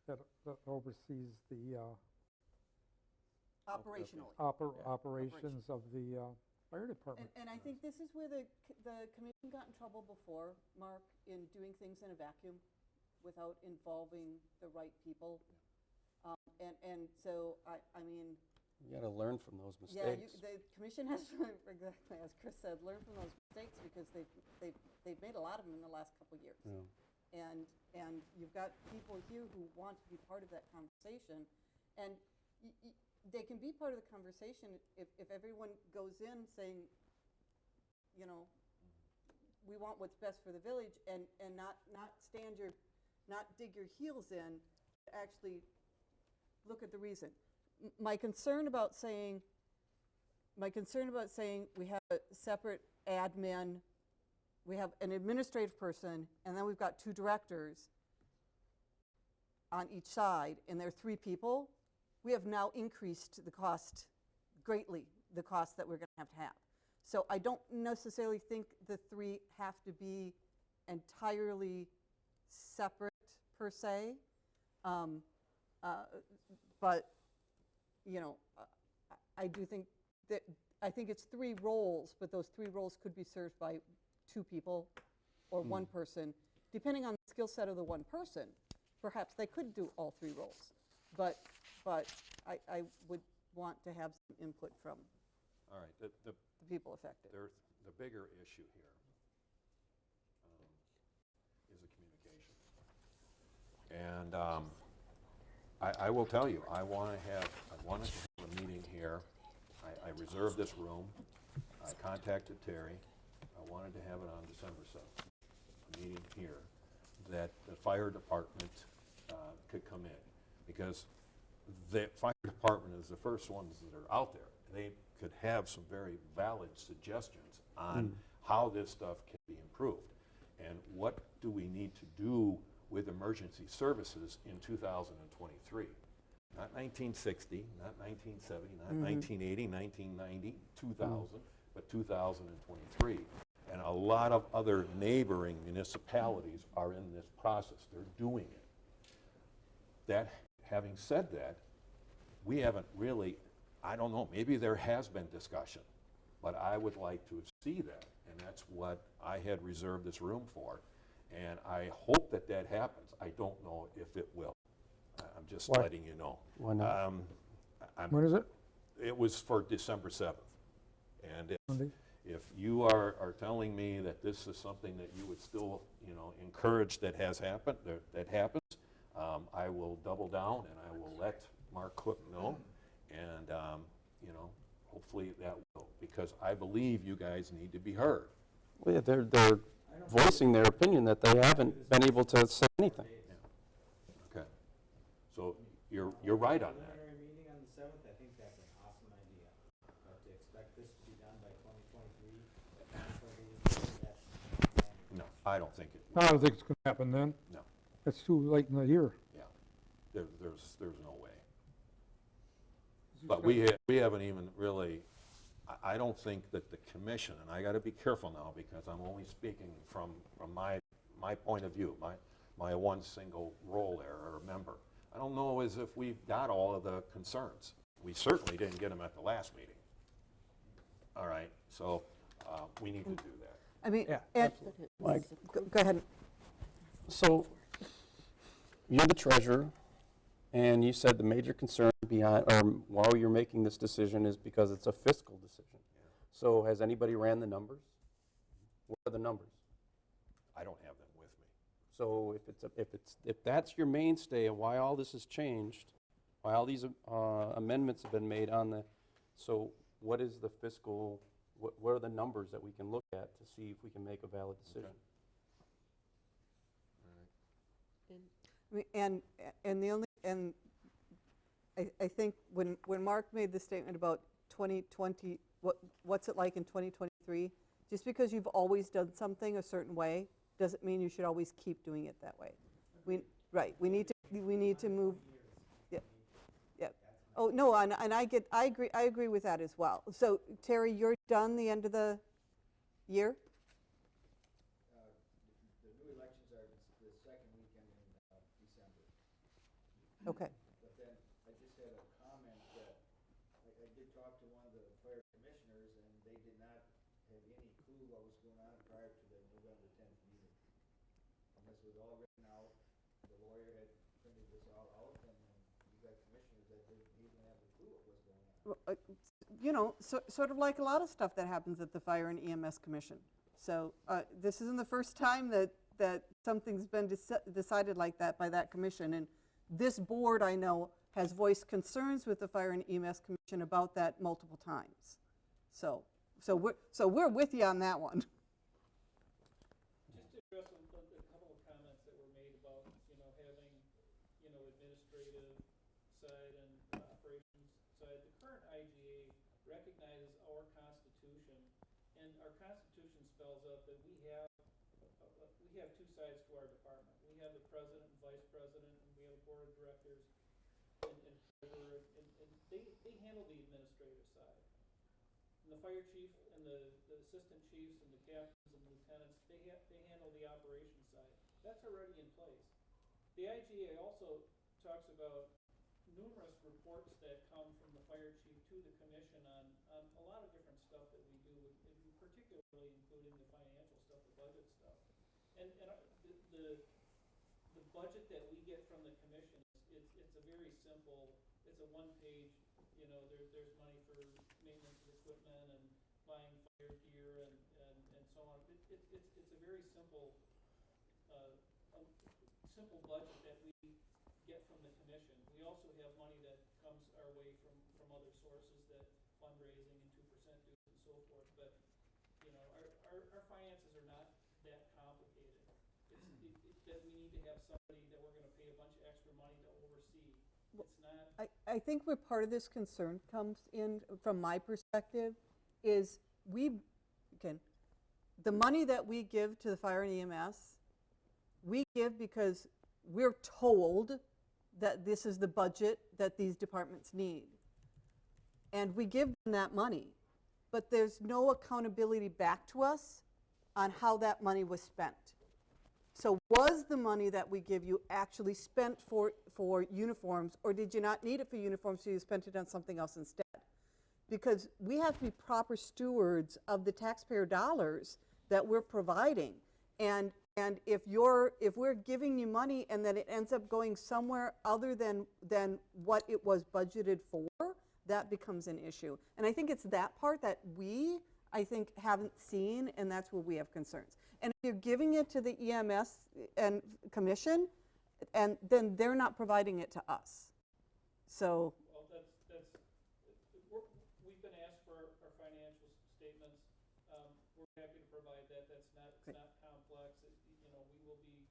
[SPEAKER 10] that oversees the
[SPEAKER 9] Operationally.
[SPEAKER 10] operations of the fire department.
[SPEAKER 9] And I think this is where the commission got in trouble before, Mark, in doing things in a vacuum without involving the right people. And so, I mean.
[SPEAKER 3] You got to learn from those
[SPEAKER 9] Yeah,
[SPEAKER 3] mistakes.
[SPEAKER 9] the commission has, exactly, as Chris said, learn from those mistakes because they've made a lot of them in the last couple of years.
[SPEAKER 3] Yeah.
[SPEAKER 9] And you've got people here who want to be part of that conversation. And they can be part of the conversation if everyone goes in saying, you know, we want what's best for the village and not dig your heels in, actually look at the reason. My concern about saying we have a separate admin, we have an administrative person, and then we've got 2 directors on each side, and there are 3 people, we have now increased the cost greatly, the cost that we're going to have. So I don't necessarily think the 3 have to be entirely separate per se, but you know, I do think that, I think it's 3 roles, but those 3 roles could be served by 2 people or 1 person. Depending on the skill set of the 1 person, perhaps they could do all 3 roles. But I would want to have some input from
[SPEAKER 1] All right, the
[SPEAKER 9] people affected.
[SPEAKER 1] the bigger issue here is the communication. And I will tell you, I wanted to have a meeting here. I reserved this room. I contacted Terry. I wanted to have it on December 7th, a meeting here, that the fire department could come in. Because the fire department is the first ones that are out there. They could have some very valid suggestions on how this stuff can be improved. And what do we need to do with emergency services in 2023? Not 1960, not 1970, not 1980, 1990, 2000, but 2023. And a lot of other neighboring municipalities are in this process. They're doing it. That, having said that, we haven't really, I don't know, maybe there has been discussion, but I would like to see that. And that's what I had reserved this room for. And I hope that that happens. I don't know if it will. I'm just
[SPEAKER 10] Why?
[SPEAKER 1] letting you know.
[SPEAKER 3] Why not?
[SPEAKER 10] When is it?
[SPEAKER 1] It was for December 7th. And
[SPEAKER 10] Monday?
[SPEAKER 1] if you are telling me that this is something that you would still, you know, encourage that has happened, that happens, I will double down and I will let Mark Cook know. And, you know, hopefully that will, because I believe you guys need to be heard.
[SPEAKER 3] Well, yeah, they're voicing their opinion that they haven't been able to say anything.
[SPEAKER 1] Okay. So you're right on that.
[SPEAKER 8] Preliminary meeting on the 7th, I think that's an awesome idea. But to expect this to be done by 2023,
[SPEAKER 1] No, I don't think it
[SPEAKER 10] I don't think it's going to happen then.
[SPEAKER 1] No.
[SPEAKER 10] It's too late in the year.
[SPEAKER 1] Yeah, there's no way. But we haven't even really, I don't think that the commission, and I got to be careful now because I'm only speaking from my point of view. my one single role there, or member. I don't know as if we've got all of the concerns. We certainly didn't get them at the last meeting. All right, so we need to do that.
[SPEAKER 9] I mean,
[SPEAKER 14] Yeah,
[SPEAKER 9] and,
[SPEAKER 3] Mike,
[SPEAKER 9] go ahead.
[SPEAKER 3] so you're the treasurer, and you said the major concern behind, or while you're making this decision is because it's a fiscal decision. So has anybody ran the numbers? What are the numbers?
[SPEAKER 1] I don't have them with me.
[SPEAKER 3] So if that's your mainstay of why all this has changed, why all these amendments have been made on the, so what is the fiscal, what are the numbers that we can look at to see if we can make a valid decision?
[SPEAKER 9] I mean, and the only, and I think when Mark made the statement about 2020, what's it like in 2023, just because you've always done something a certain way doesn't mean you should always keep doing it that way. Right, we need to move. Yeah. Oh, no, and I agree with that as well. So Terry, you're done the end of the year?
[SPEAKER 16] The new elections are the second weekend in December.
[SPEAKER 9] Okay.
[SPEAKER 16] But then I just had a comment that I did talk to one of the fire commissioners, and they did not have any clue what was going on prior to the November 10th meeting. And this was all written out. The lawyer had printed this all out, and you got commissioners that didn't even have a clue what was going on.
[SPEAKER 9] You know, sort of like a lot of stuff that happens at the Fire and EMS Commission. So this isn't the first time that something's been decided like that by that commission. And this board, I know, has voiced concerns with the Fire and EMS Commission about that multiple times. So we're with you on that one.
[SPEAKER 6] Just to address a couple of comments that were made about, having, administrative side and operations side. The current IGA recognizes our Constitution, and our Constitution spells out that we have two sides to our department. We have the president and vice president, and we have a board of directors and treasurer, and they handle the administrative side. And the fire chief and the assistant chiefs and the captains and lieutenants, they handle the operations side. That's already in place. The IGA also talks about numerous reports that come from the fire chief to the commission on a lot of different stuff that we do, and particularly including the financial stuff, the budget stuff. And the budget that we get from the commission, it's a very simple, it's a one-page, there's money for maintenance of equipment and buying fire gear and so on. It's a very simple simple budget that we get from the commission. We also have money that comes our way from other sources, that fundraising and 2% dues and so forth. But our finances are not that complicated. It's that we need to have somebody that we're going to pay a bunch of extra money to oversee. It's not.
[SPEAKER 9] I think where part of this concern comes in, from my perspective, is the money that we give to the fire and EMS, we give because we're told that this is the budget that these departments need. And we give them that money, but there's no accountability back to us on how that money was spent. So was the money that we give you actually spent for uniforms, or did you not need it for uniforms, so you spent it on something else instead? Because we have to be proper stewards of the taxpayer dollars that we're providing. And if we're giving you money and then it ends up going somewhere other than what it was budgeted for, that becomes an issue. And I think it's that part that I think haven't seen, and that's where we have concerns. And if you're giving it to the EMS and commission, and then they're not providing it to us. So.
[SPEAKER 6] Well, we've been asked for our financial statements. We're happy to provide that. It's not complex. We will be,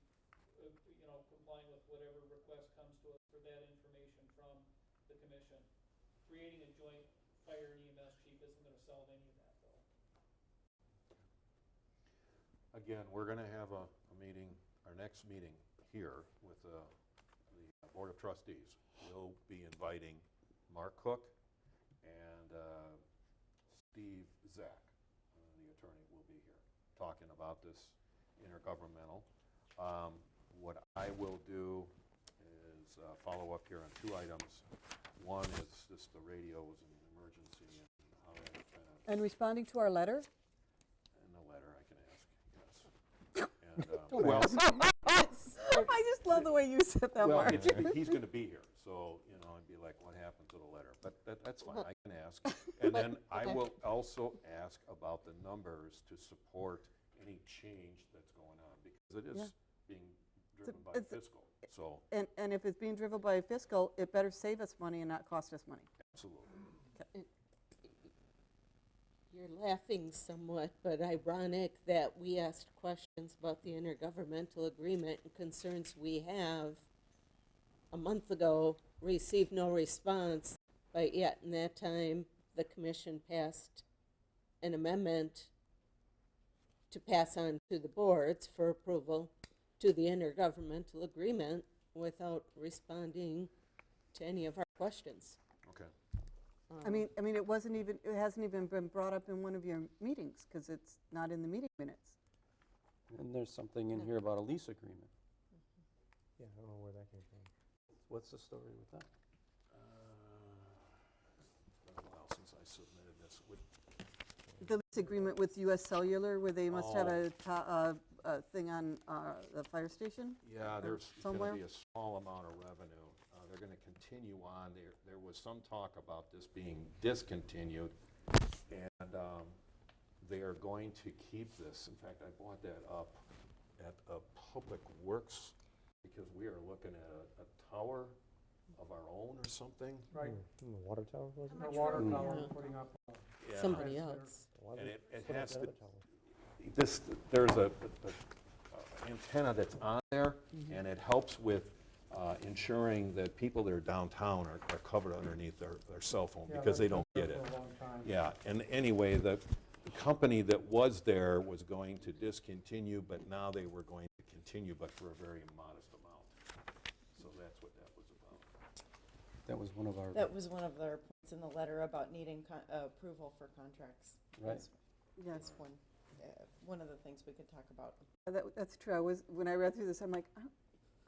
[SPEAKER 6] complying with whatever request comes to us for that information from the commission. Creating a joint fire and EMS chief isn't going to solve any of that, though.
[SPEAKER 1] Again, we're going to have a meeting, our next meeting here with the Board of Trustees. We'll be inviting Mark Cook and Steve Zak, the attorney, will be here talking about this intergovernmental. what I will do is follow up here on 2 items. One is just the radios and emergency and how that kind of,
[SPEAKER 9] And responding to our letter?
[SPEAKER 1] in the letter I can ask, yes. And,
[SPEAKER 9] Don't
[SPEAKER 1] well,
[SPEAKER 9] I just love the way you said that,
[SPEAKER 1] well,
[SPEAKER 9] Mark.
[SPEAKER 1] he's going to be here, so, you know, I'd be like, what happened to the letter? But that's fine, I can ask. And then I will also ask about the numbers to support any change that's going on, because it is being driven by fiscal, so,
[SPEAKER 9] And if it's being driven by fiscal, it better save us money and not cost us money.
[SPEAKER 1] absolutely.
[SPEAKER 2] You're laughing somewhat, but ironic that we asked questions about the intergovernmental agreement and concerns we have a month ago, received no response, but yet in that time, the commission passed an amendment to pass on to the boards for approval to the intergovernmental agreement without responding to any of our questions.
[SPEAKER 1] Okay.
[SPEAKER 9] I mean, it wasn't even, it hasn't even been brought up in one of your meetings, because it's not in the meeting minutes.
[SPEAKER 3] And there's something in here about a lease agreement.
[SPEAKER 12] Yeah, I don't know where that came from.
[SPEAKER 3] What's the story with that?
[SPEAKER 1] It's been a while since I submitted this.
[SPEAKER 9] The lease agreement with US Cellular, where they must have a thing on the fire station?
[SPEAKER 1] Yeah, there's going
[SPEAKER 9] somewhere?
[SPEAKER 1] to be a small amount of revenue. They're going to continue on. There was some talk about this being discontinued, and they are going to keep this. In fact, I brought that up at Public Works, because we are looking at a tower of our own or something.
[SPEAKER 10] Right.
[SPEAKER 12] The water tower, was it?
[SPEAKER 10] The water
[SPEAKER 9] Yeah.
[SPEAKER 10] tower, putting up.
[SPEAKER 1] Yeah.
[SPEAKER 2] Somebody else.
[SPEAKER 12] Why
[SPEAKER 1] And
[SPEAKER 12] would
[SPEAKER 1] it
[SPEAKER 12] put up
[SPEAKER 1] has
[SPEAKER 12] the
[SPEAKER 1] to,
[SPEAKER 12] other tower?
[SPEAKER 1] there's a antenna that's on there, and it helps with ensuring that people that are downtown are covered underneath their cell phone,
[SPEAKER 10] Yeah,
[SPEAKER 1] because they
[SPEAKER 10] that's
[SPEAKER 1] don't
[SPEAKER 10] been
[SPEAKER 1] get
[SPEAKER 10] there
[SPEAKER 1] it.
[SPEAKER 10] for a long time.
[SPEAKER 1] Yeah, and anyway, the company that was there was going to discontinue, but now they were going to continue, but for a very modest amount. So that's what that was about.
[SPEAKER 3] That was one of our,
[SPEAKER 5] That was one of their points in the letter about needing approval for contracts.
[SPEAKER 3] Right.
[SPEAKER 9] Yes.
[SPEAKER 5] One of the things we could talk about.
[SPEAKER 9] That's true. When I read through this, I'm like,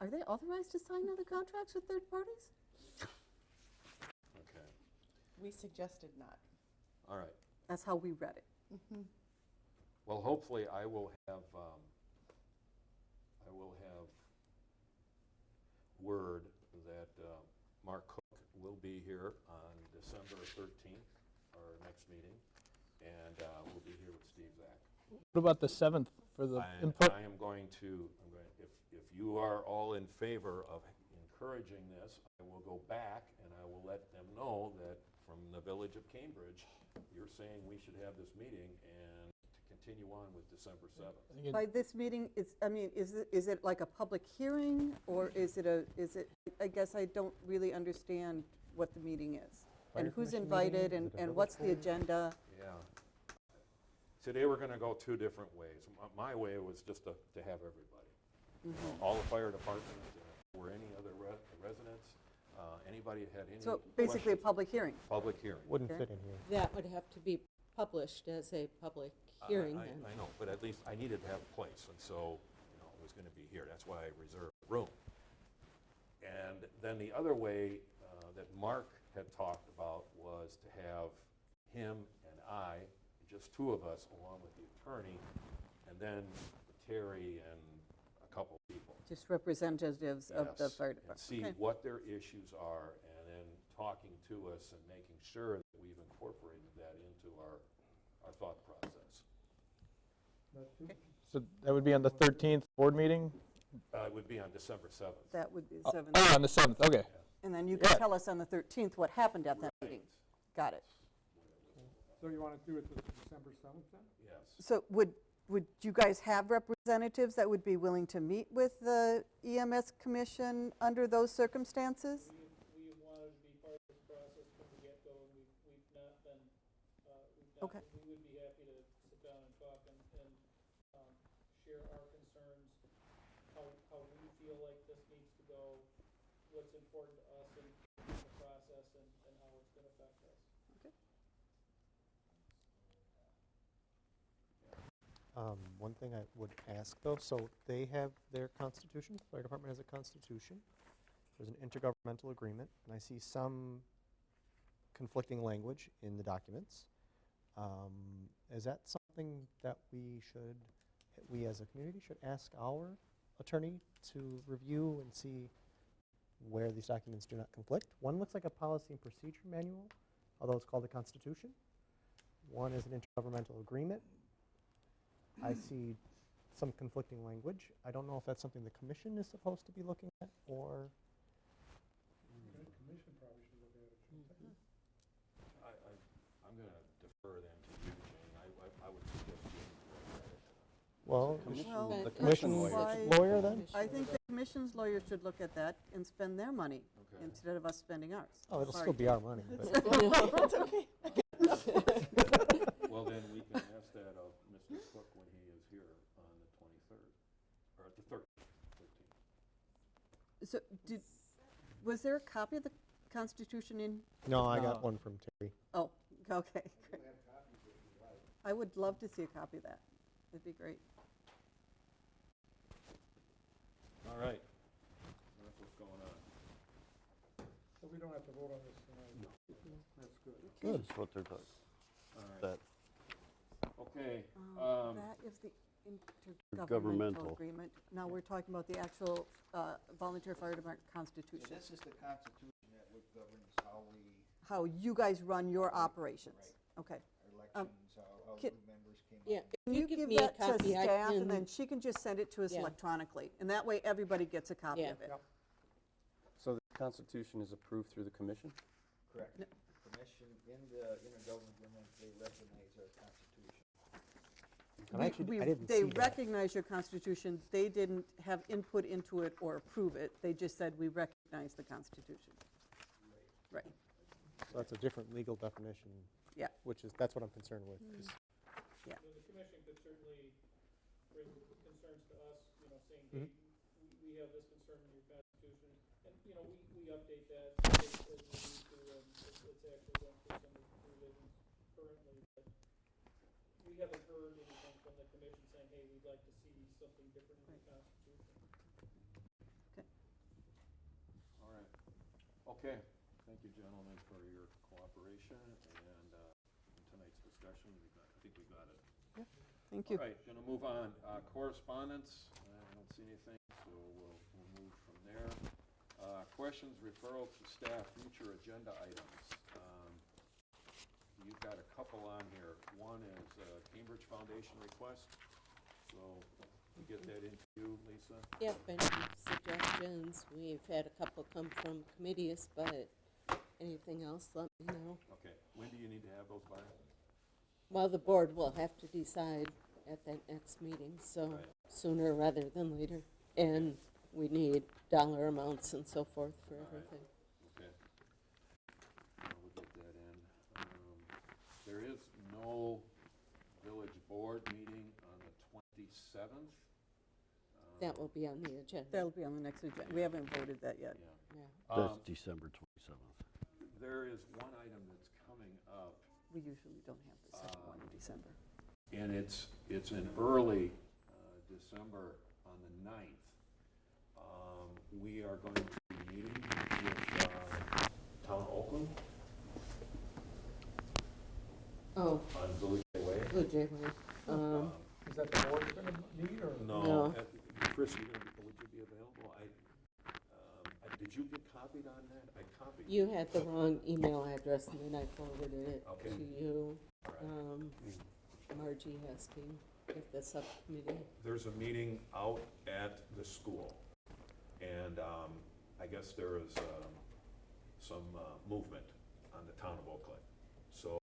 [SPEAKER 9] are they authorized to sign other contracts with third parties?
[SPEAKER 1] Okay,
[SPEAKER 5] We suggested not.
[SPEAKER 1] all right.
[SPEAKER 9] That's how we read it.
[SPEAKER 1] Well, hopefully I will have word that Mark Cook will be here on December 13th, our next meeting, and we'll be here with Steve Zak.
[SPEAKER 14] What about the 7th for the
[SPEAKER 1] And
[SPEAKER 14] input?
[SPEAKER 1] if you are all in favor of encouraging this, I will go back and I will let them know that from the Village of Cambridge, you're saying we should have this meeting and to continue on with December 7th.
[SPEAKER 9] By this meeting, is it like a public hearing, or is it, I guess I don't really understand what the meeting is.
[SPEAKER 12] Fire
[SPEAKER 9] And who's
[SPEAKER 12] commission
[SPEAKER 9] invited,
[SPEAKER 12] meeting? Is it a
[SPEAKER 9] and what's the
[SPEAKER 12] village board?
[SPEAKER 9] agenda?
[SPEAKER 1] Yeah. Today, we're going to go 2 different ways. My way was just to have everybody. All the fire departments, or any other residents, anybody that had any
[SPEAKER 9] So basically a
[SPEAKER 1] questions.
[SPEAKER 9] public hearing.
[SPEAKER 1] Public hearing.
[SPEAKER 12] Wouldn't
[SPEAKER 9] Okay.
[SPEAKER 12] fit in here.
[SPEAKER 2] That would have to be published as a public hearing then.
[SPEAKER 1] I know, but at least I needed to have a place, and so, it was going to be here. That's why I reserved room. And then the other way that Mark had talked about was to have him and I, just 2 of us, along with the attorney, and then Terry and a couple people.
[SPEAKER 9] Just representatives of the
[SPEAKER 1] Yes,
[SPEAKER 9] fire
[SPEAKER 1] and
[SPEAKER 9] department.
[SPEAKER 1] see
[SPEAKER 9] Okay.
[SPEAKER 1] what their issues are, and then talking to us and making sure that we've incorporated that into our thought process.
[SPEAKER 14] So that would be on the 13th board meeting?
[SPEAKER 1] It would be on December 7th.
[SPEAKER 9] That would be the
[SPEAKER 14] Oh,
[SPEAKER 9] 7th.
[SPEAKER 14] on the 7th, okay.
[SPEAKER 9] And then you can
[SPEAKER 14] Yeah.
[SPEAKER 9] tell us on the 13th what happened at that meeting. Got it.
[SPEAKER 10] So you want to do it to December 7th then?
[SPEAKER 1] Yes.
[SPEAKER 9] So would you guys have representatives that would be willing to meet with the EMS commission under those circumstances?
[SPEAKER 6] We wanted to be part of this process from the get-go, and we've not been,
[SPEAKER 9] Okay.
[SPEAKER 6] we would be happy to sit down and talk and share our concerns, how we feel like this needs to go, what's important to us in the process, and how it's gonna affect us.
[SPEAKER 12] One thing I would ask though, so they have their constitution, the fire department has a constitution. There's an intergovernmental agreement, and I see some conflicting language in the documents. Is that something that we as a community should ask our attorney to review and see where these documents do not conflict? One looks like a policy and procedure manual, although it's called the Constitution. One is an intergovernmental agreement. I see some conflicting language. I don't know if that's something the commission is supposed to be looking at, or
[SPEAKER 10] The commission probably should look at it, shouldn't they?
[SPEAKER 1] I'm going to defer then to you, Jane. I would suggest Jane look at it.
[SPEAKER 12] well,
[SPEAKER 3] Well,
[SPEAKER 12] the
[SPEAKER 3] the
[SPEAKER 12] commission
[SPEAKER 3] commission
[SPEAKER 12] lawyer then?
[SPEAKER 9] I think the commission's lawyers should look at that and spend their money
[SPEAKER 1] Okay.
[SPEAKER 9] instead of us spending ours.
[SPEAKER 12] Oh, it'll
[SPEAKER 9] Sorry,
[SPEAKER 12] still be
[SPEAKER 9] Jane.
[SPEAKER 12] our money. but-
[SPEAKER 5] That's okay.
[SPEAKER 1] Well, then we can ask that of Mr. Cook when he is here on the 23rd, or the 13th.
[SPEAKER 9] So was there a copy of the Constitution in?
[SPEAKER 12] No, I got one from Terry.
[SPEAKER 9] Oh, okay, great. I would love to see a copy of that. That'd be great.
[SPEAKER 1] All right. That's what's going on.
[SPEAKER 10] So we don't have to vote on this tonight? No. That's good.
[SPEAKER 12] Good.
[SPEAKER 4] That's what they're talking,
[SPEAKER 1] All right.
[SPEAKER 4] that,
[SPEAKER 1] Okay.
[SPEAKER 9] That is the intergovernmental
[SPEAKER 4] Governmental.
[SPEAKER 9] agreement. Now we're talking about the actual volunteer fire department
[SPEAKER 16] So
[SPEAKER 9] constitution.
[SPEAKER 16] this is the Constitution that would governs how we,
[SPEAKER 9] How you guys run your operations. Okay.
[SPEAKER 16] our elections, how
[SPEAKER 9] can-
[SPEAKER 16] new members came
[SPEAKER 2] Yeah,
[SPEAKER 16] on.
[SPEAKER 9] Can
[SPEAKER 2] if
[SPEAKER 9] you
[SPEAKER 2] you give
[SPEAKER 9] give
[SPEAKER 2] me a
[SPEAKER 9] that to
[SPEAKER 2] copy, I
[SPEAKER 9] staff,
[SPEAKER 2] can.
[SPEAKER 9] and then she can just send it to us
[SPEAKER 2] Yeah.
[SPEAKER 9] electronically? And that way, everybody gets a copy
[SPEAKER 2] Yeah.
[SPEAKER 9] of it.
[SPEAKER 10] Yep.
[SPEAKER 3] So the Constitution is approved through the commission?
[SPEAKER 16] Correct. Commission, in the intergovernmental agreement, they recognize our Constitution.
[SPEAKER 12] And actually, I didn't
[SPEAKER 9] They
[SPEAKER 12] see that.
[SPEAKER 9] recognize your Constitution. They didn't have input into it or approve it. They just said, we recognize the Constitution. Right.
[SPEAKER 12] So that's a different legal definition.
[SPEAKER 9] Yeah.
[SPEAKER 12] That's what I'm concerned with. 'cause
[SPEAKER 9] Yeah.
[SPEAKER 6] The commission could certainly raise concerns to us, saying, hey, we have this concern in your Constitution. And, we update that as we need to, and it's actually going through some revisions currently. But we haven't heard anything from the commission saying, hey, we'd like to see something different in the Constitution.
[SPEAKER 1] All right. Okay. Thank you, gentlemen, for your cooperation and in tonight's discussion. I think we got it.
[SPEAKER 9] Thank you.
[SPEAKER 1] All right, going to move on. Correspondence, I don't see anything, so we'll move from there. Questions, referral to staff, future agenda items. You've got a couple on here. One is Cambridge Foundation request, so we get that into you, Lisa?
[SPEAKER 2] Yep, and suggestions. We've had a couple come from committees, but anything else, let me know.
[SPEAKER 1] Okay, when do you need to have those by?
[SPEAKER 2] Well, the board will have to decide at that next meeting, so
[SPEAKER 1] Right.
[SPEAKER 2] sooner rather than later. And we need dollar amounts and so forth for
[SPEAKER 1] All right.
[SPEAKER 2] everything.
[SPEAKER 1] Okay. We'll get that in. There is no village board meeting on the 27th.
[SPEAKER 2] That will be on the agenda.
[SPEAKER 9] That'll be on the next agenda. We haven't voted that yet.
[SPEAKER 1] Yeah.
[SPEAKER 2] Yeah.
[SPEAKER 4] that's December 27th.
[SPEAKER 1] There is one item that's coming up,
[SPEAKER 9] We usually don't have the second one in December.
[SPEAKER 1] and it's in early December on the 9th. We are going to be meeting with Town Oakland
[SPEAKER 2] Oh,
[SPEAKER 1] on Village Way.
[SPEAKER 2] Blue Jay Way.
[SPEAKER 10] Is that the board going to meet, or?
[SPEAKER 2] No.
[SPEAKER 1] Chris, would you be available? Did you get copied on that? I copied.
[SPEAKER 2] You had the wrong email address and then I forwarded it
[SPEAKER 1] Okay.
[SPEAKER 2] to you.
[SPEAKER 1] All right.
[SPEAKER 2] Margie Hesking, with the subcommittee.
[SPEAKER 1] There's a meeting out at the school, and I guess there is some movement on the town of Oak Cliff. So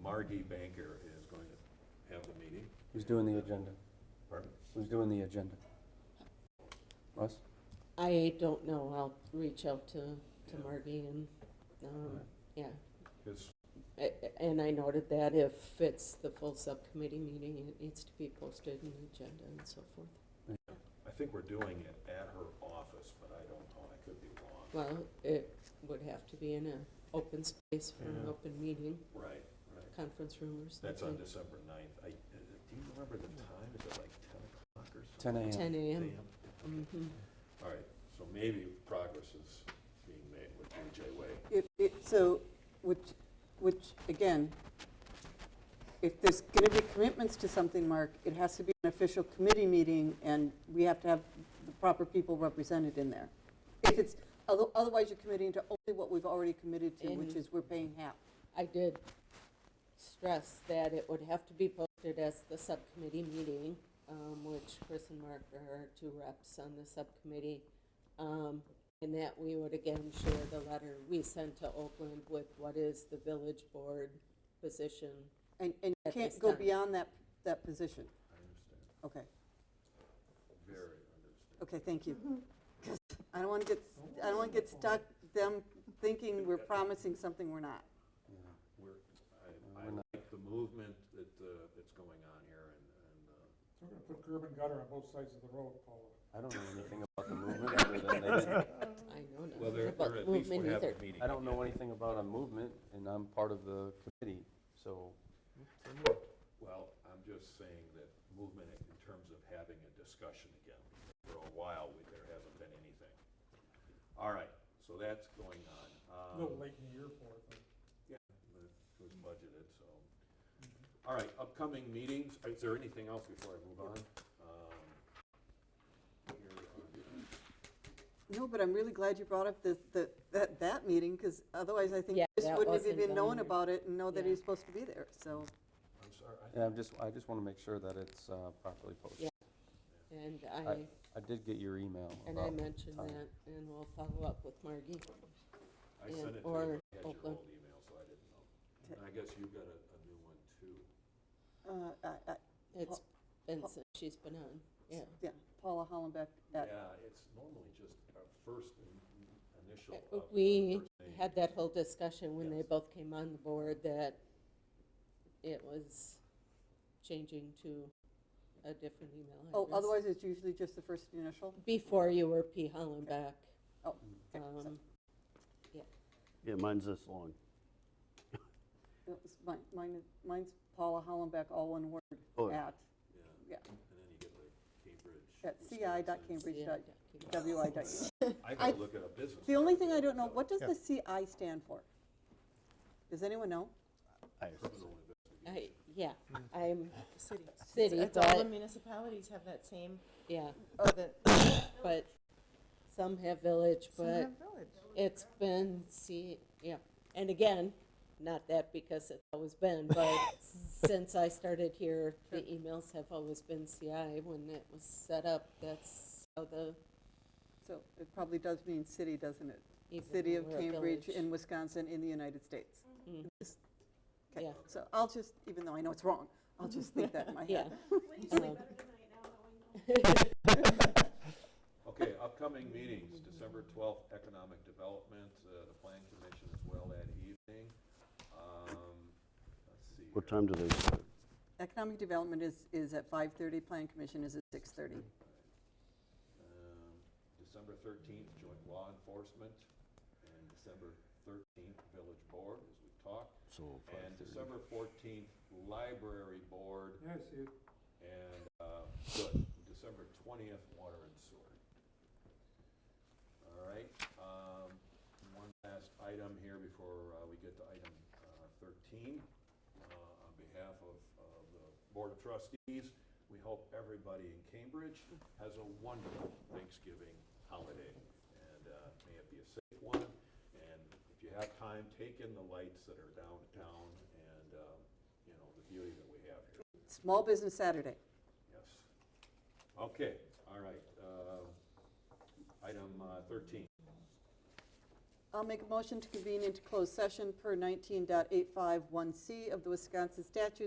[SPEAKER 1] Margie Banker is going to have the meeting.
[SPEAKER 3] Who's doing the agenda?
[SPEAKER 1] Pardon?
[SPEAKER 3] Who's doing the agenda? Russ?
[SPEAKER 2] I don't know, I'll reach out to Margie and, yeah.
[SPEAKER 1] Because
[SPEAKER 2] And I noted that if it's the full subcommittee meeting, it needs to be posted in the agenda and so forth.
[SPEAKER 1] I think we're doing it at her office, but I don't know, I could be wrong.
[SPEAKER 2] Well, it would have to be in an open space for an
[SPEAKER 1] Yeah.
[SPEAKER 2] open meeting,
[SPEAKER 1] Right.
[SPEAKER 2] conference room or something.
[SPEAKER 1] That's on December 9th. Do you remember the time? Is it like 10 o'clock or
[SPEAKER 3] 10
[SPEAKER 1] something?
[SPEAKER 3] a.m.
[SPEAKER 2] 10 a.m.
[SPEAKER 1] 10 a.m.? Okay. All right, so maybe progress is being made with AJ Way.
[SPEAKER 9] So, which, again, if there's going to be commitments to something, Mark, it has to be an official committee meeting, and we have to have the proper people represented in there. If it's, otherwise you're committing to only what we've already committed to, which is we're paying half.
[SPEAKER 2] I did stress that it would have to be posted as the subcommittee meeting, which Chris and Mark are two reps on the subcommittee, and that we would again share the letter we sent to Oakland with what is the village board position.
[SPEAKER 9] And you
[SPEAKER 2] at
[SPEAKER 9] can't
[SPEAKER 2] this
[SPEAKER 9] go
[SPEAKER 2] time.
[SPEAKER 9] beyond that position.
[SPEAKER 1] I understand.
[SPEAKER 9] Okay,
[SPEAKER 1] Very understand.
[SPEAKER 9] okay, thank you. 'Cause I don't want to get stuck them thinking we're promising something we're not.
[SPEAKER 1] I like the movement that's going on here, and
[SPEAKER 10] We're gonna put curb and gutter on both sides of the road, Paula.
[SPEAKER 3] I don't know anything about the movement other than they didn't.
[SPEAKER 2] I know
[SPEAKER 1] well,
[SPEAKER 2] nothing
[SPEAKER 1] they're
[SPEAKER 2] about
[SPEAKER 1] at least
[SPEAKER 2] movement
[SPEAKER 1] we'll have
[SPEAKER 2] either.
[SPEAKER 1] the meeting.
[SPEAKER 3] I don't know anything about a movement, and I'm part of the committee, so.
[SPEAKER 1] Well, I'm just saying that movement in terms of having a discussion again. For a while, there hasn't been anything. All right, so that's going on.
[SPEAKER 10] A little late in the year for it, but.
[SPEAKER 1] Yeah, it was budgeted, so. All right, upcoming meetings. Is there anything else before I move on?
[SPEAKER 9] No, but I'm really glad you brought up that meeting, because otherwise I think
[SPEAKER 2] Yeah,
[SPEAKER 9] Chris
[SPEAKER 2] that
[SPEAKER 9] wouldn't have
[SPEAKER 2] wasn't
[SPEAKER 9] even known
[SPEAKER 2] done.
[SPEAKER 9] about it and know that
[SPEAKER 2] Yeah.
[SPEAKER 9] he's supposed to be there, so.
[SPEAKER 1] I'm sorry.
[SPEAKER 3] And I just want to make sure that it's properly posted.
[SPEAKER 2] Yeah. And
[SPEAKER 3] I did get your email
[SPEAKER 2] and I
[SPEAKER 3] about
[SPEAKER 2] mentioned
[SPEAKER 3] time.
[SPEAKER 2] that, and we'll follow up with Margie.
[SPEAKER 1] I sent it to you,
[SPEAKER 2] or
[SPEAKER 1] I had your
[SPEAKER 2] Oakland.
[SPEAKER 1] old email, so I didn't know. And I guess you've got a new one too.
[SPEAKER 2] It's been since she's been on, yeah.
[SPEAKER 9] Yeah, Paula Hollenbeck at,
[SPEAKER 1] Yeah, it's normally just our first initial.
[SPEAKER 2] We
[SPEAKER 1] first name.
[SPEAKER 2] had that whole discussion when they
[SPEAKER 1] Yes.
[SPEAKER 2] both came on the board that it was changing to a different email address.
[SPEAKER 9] oh, otherwise it's usually just the first initial?
[SPEAKER 2] Before you were P. Hollenbeck.
[SPEAKER 9] Oh, okay.
[SPEAKER 2] Yeah.
[SPEAKER 4] Yeah, mine's this long.
[SPEAKER 9] Mine's Paula Hollenbeck, all one word,
[SPEAKER 4] Oh,
[SPEAKER 9] at,
[SPEAKER 1] Yeah,
[SPEAKER 9] yeah,
[SPEAKER 1] and then you get like Cambridge.
[SPEAKER 9] at
[SPEAKER 1] Wisconsin.
[SPEAKER 9] ci.cambridge.wi.edu.
[SPEAKER 1] I gotta look at a business.
[SPEAKER 9] The only
[SPEAKER 1] card
[SPEAKER 9] thing
[SPEAKER 1] to
[SPEAKER 9] I don't know,
[SPEAKER 1] tell.
[SPEAKER 9] what does
[SPEAKER 12] Yeah.
[SPEAKER 9] the CI stand for? Does anyone know?
[SPEAKER 1] Criminal investigation.
[SPEAKER 2] Yeah, I'm
[SPEAKER 5] City.
[SPEAKER 2] city,
[SPEAKER 5] It's all the
[SPEAKER 2] but,
[SPEAKER 5] municipalities have that same,
[SPEAKER 2] yeah,
[SPEAKER 5] that,
[SPEAKER 2] but some have village,
[SPEAKER 5] some
[SPEAKER 2] but
[SPEAKER 5] have village.
[SPEAKER 2] it's been yeah. And again, not that because it's always been, but since I started here, the emails have always been CI. When it was set up, that's how
[SPEAKER 9] So it probably does mean city, doesn't it?
[SPEAKER 2] even
[SPEAKER 9] City of
[SPEAKER 2] though we're a
[SPEAKER 9] Cambridge
[SPEAKER 2] village.
[SPEAKER 9] in Wisconsin in the United States.
[SPEAKER 2] Mhm.
[SPEAKER 9] Okay,
[SPEAKER 2] Yeah.
[SPEAKER 9] so I'll just, even though I know it's wrong, I'll just think that in my
[SPEAKER 2] Yeah.
[SPEAKER 9] head.
[SPEAKER 13] Will you sleep better tonight now knowing those?
[SPEAKER 1] Okay, upcoming meetings, December 12th, Economic Development, the Plan Commission as well that evening. Let's see.
[SPEAKER 4] What
[SPEAKER 1] here.
[SPEAKER 4] time do they start?
[SPEAKER 9] Economic development is at 5:30, Plan Commission is at 6:30.
[SPEAKER 1] December 13th, Joint Law Enforcement, and December 13th, Village Board, as we talked.
[SPEAKER 4] So
[SPEAKER 1] And
[SPEAKER 4] 5:30.
[SPEAKER 1] December 14th, Library Board,
[SPEAKER 10] Yeah, I see it.
[SPEAKER 1] and, good, December 20th, Water and Sewer. All right, one last item here before we get to item 13. On behalf of the Board of Trustees, we hope everybody in Cambridge has a wonderful Thanksgiving holiday, and may it be a safe one. And if you have time, take in the lights that are downtown and, the beauty that we have here.
[SPEAKER 9] Small Business Saturday.
[SPEAKER 1] Yes. Okay, all right. Item 13.
[SPEAKER 9] I'll make a motion to convene into closed session per 19.851C of the Wisconsin statutes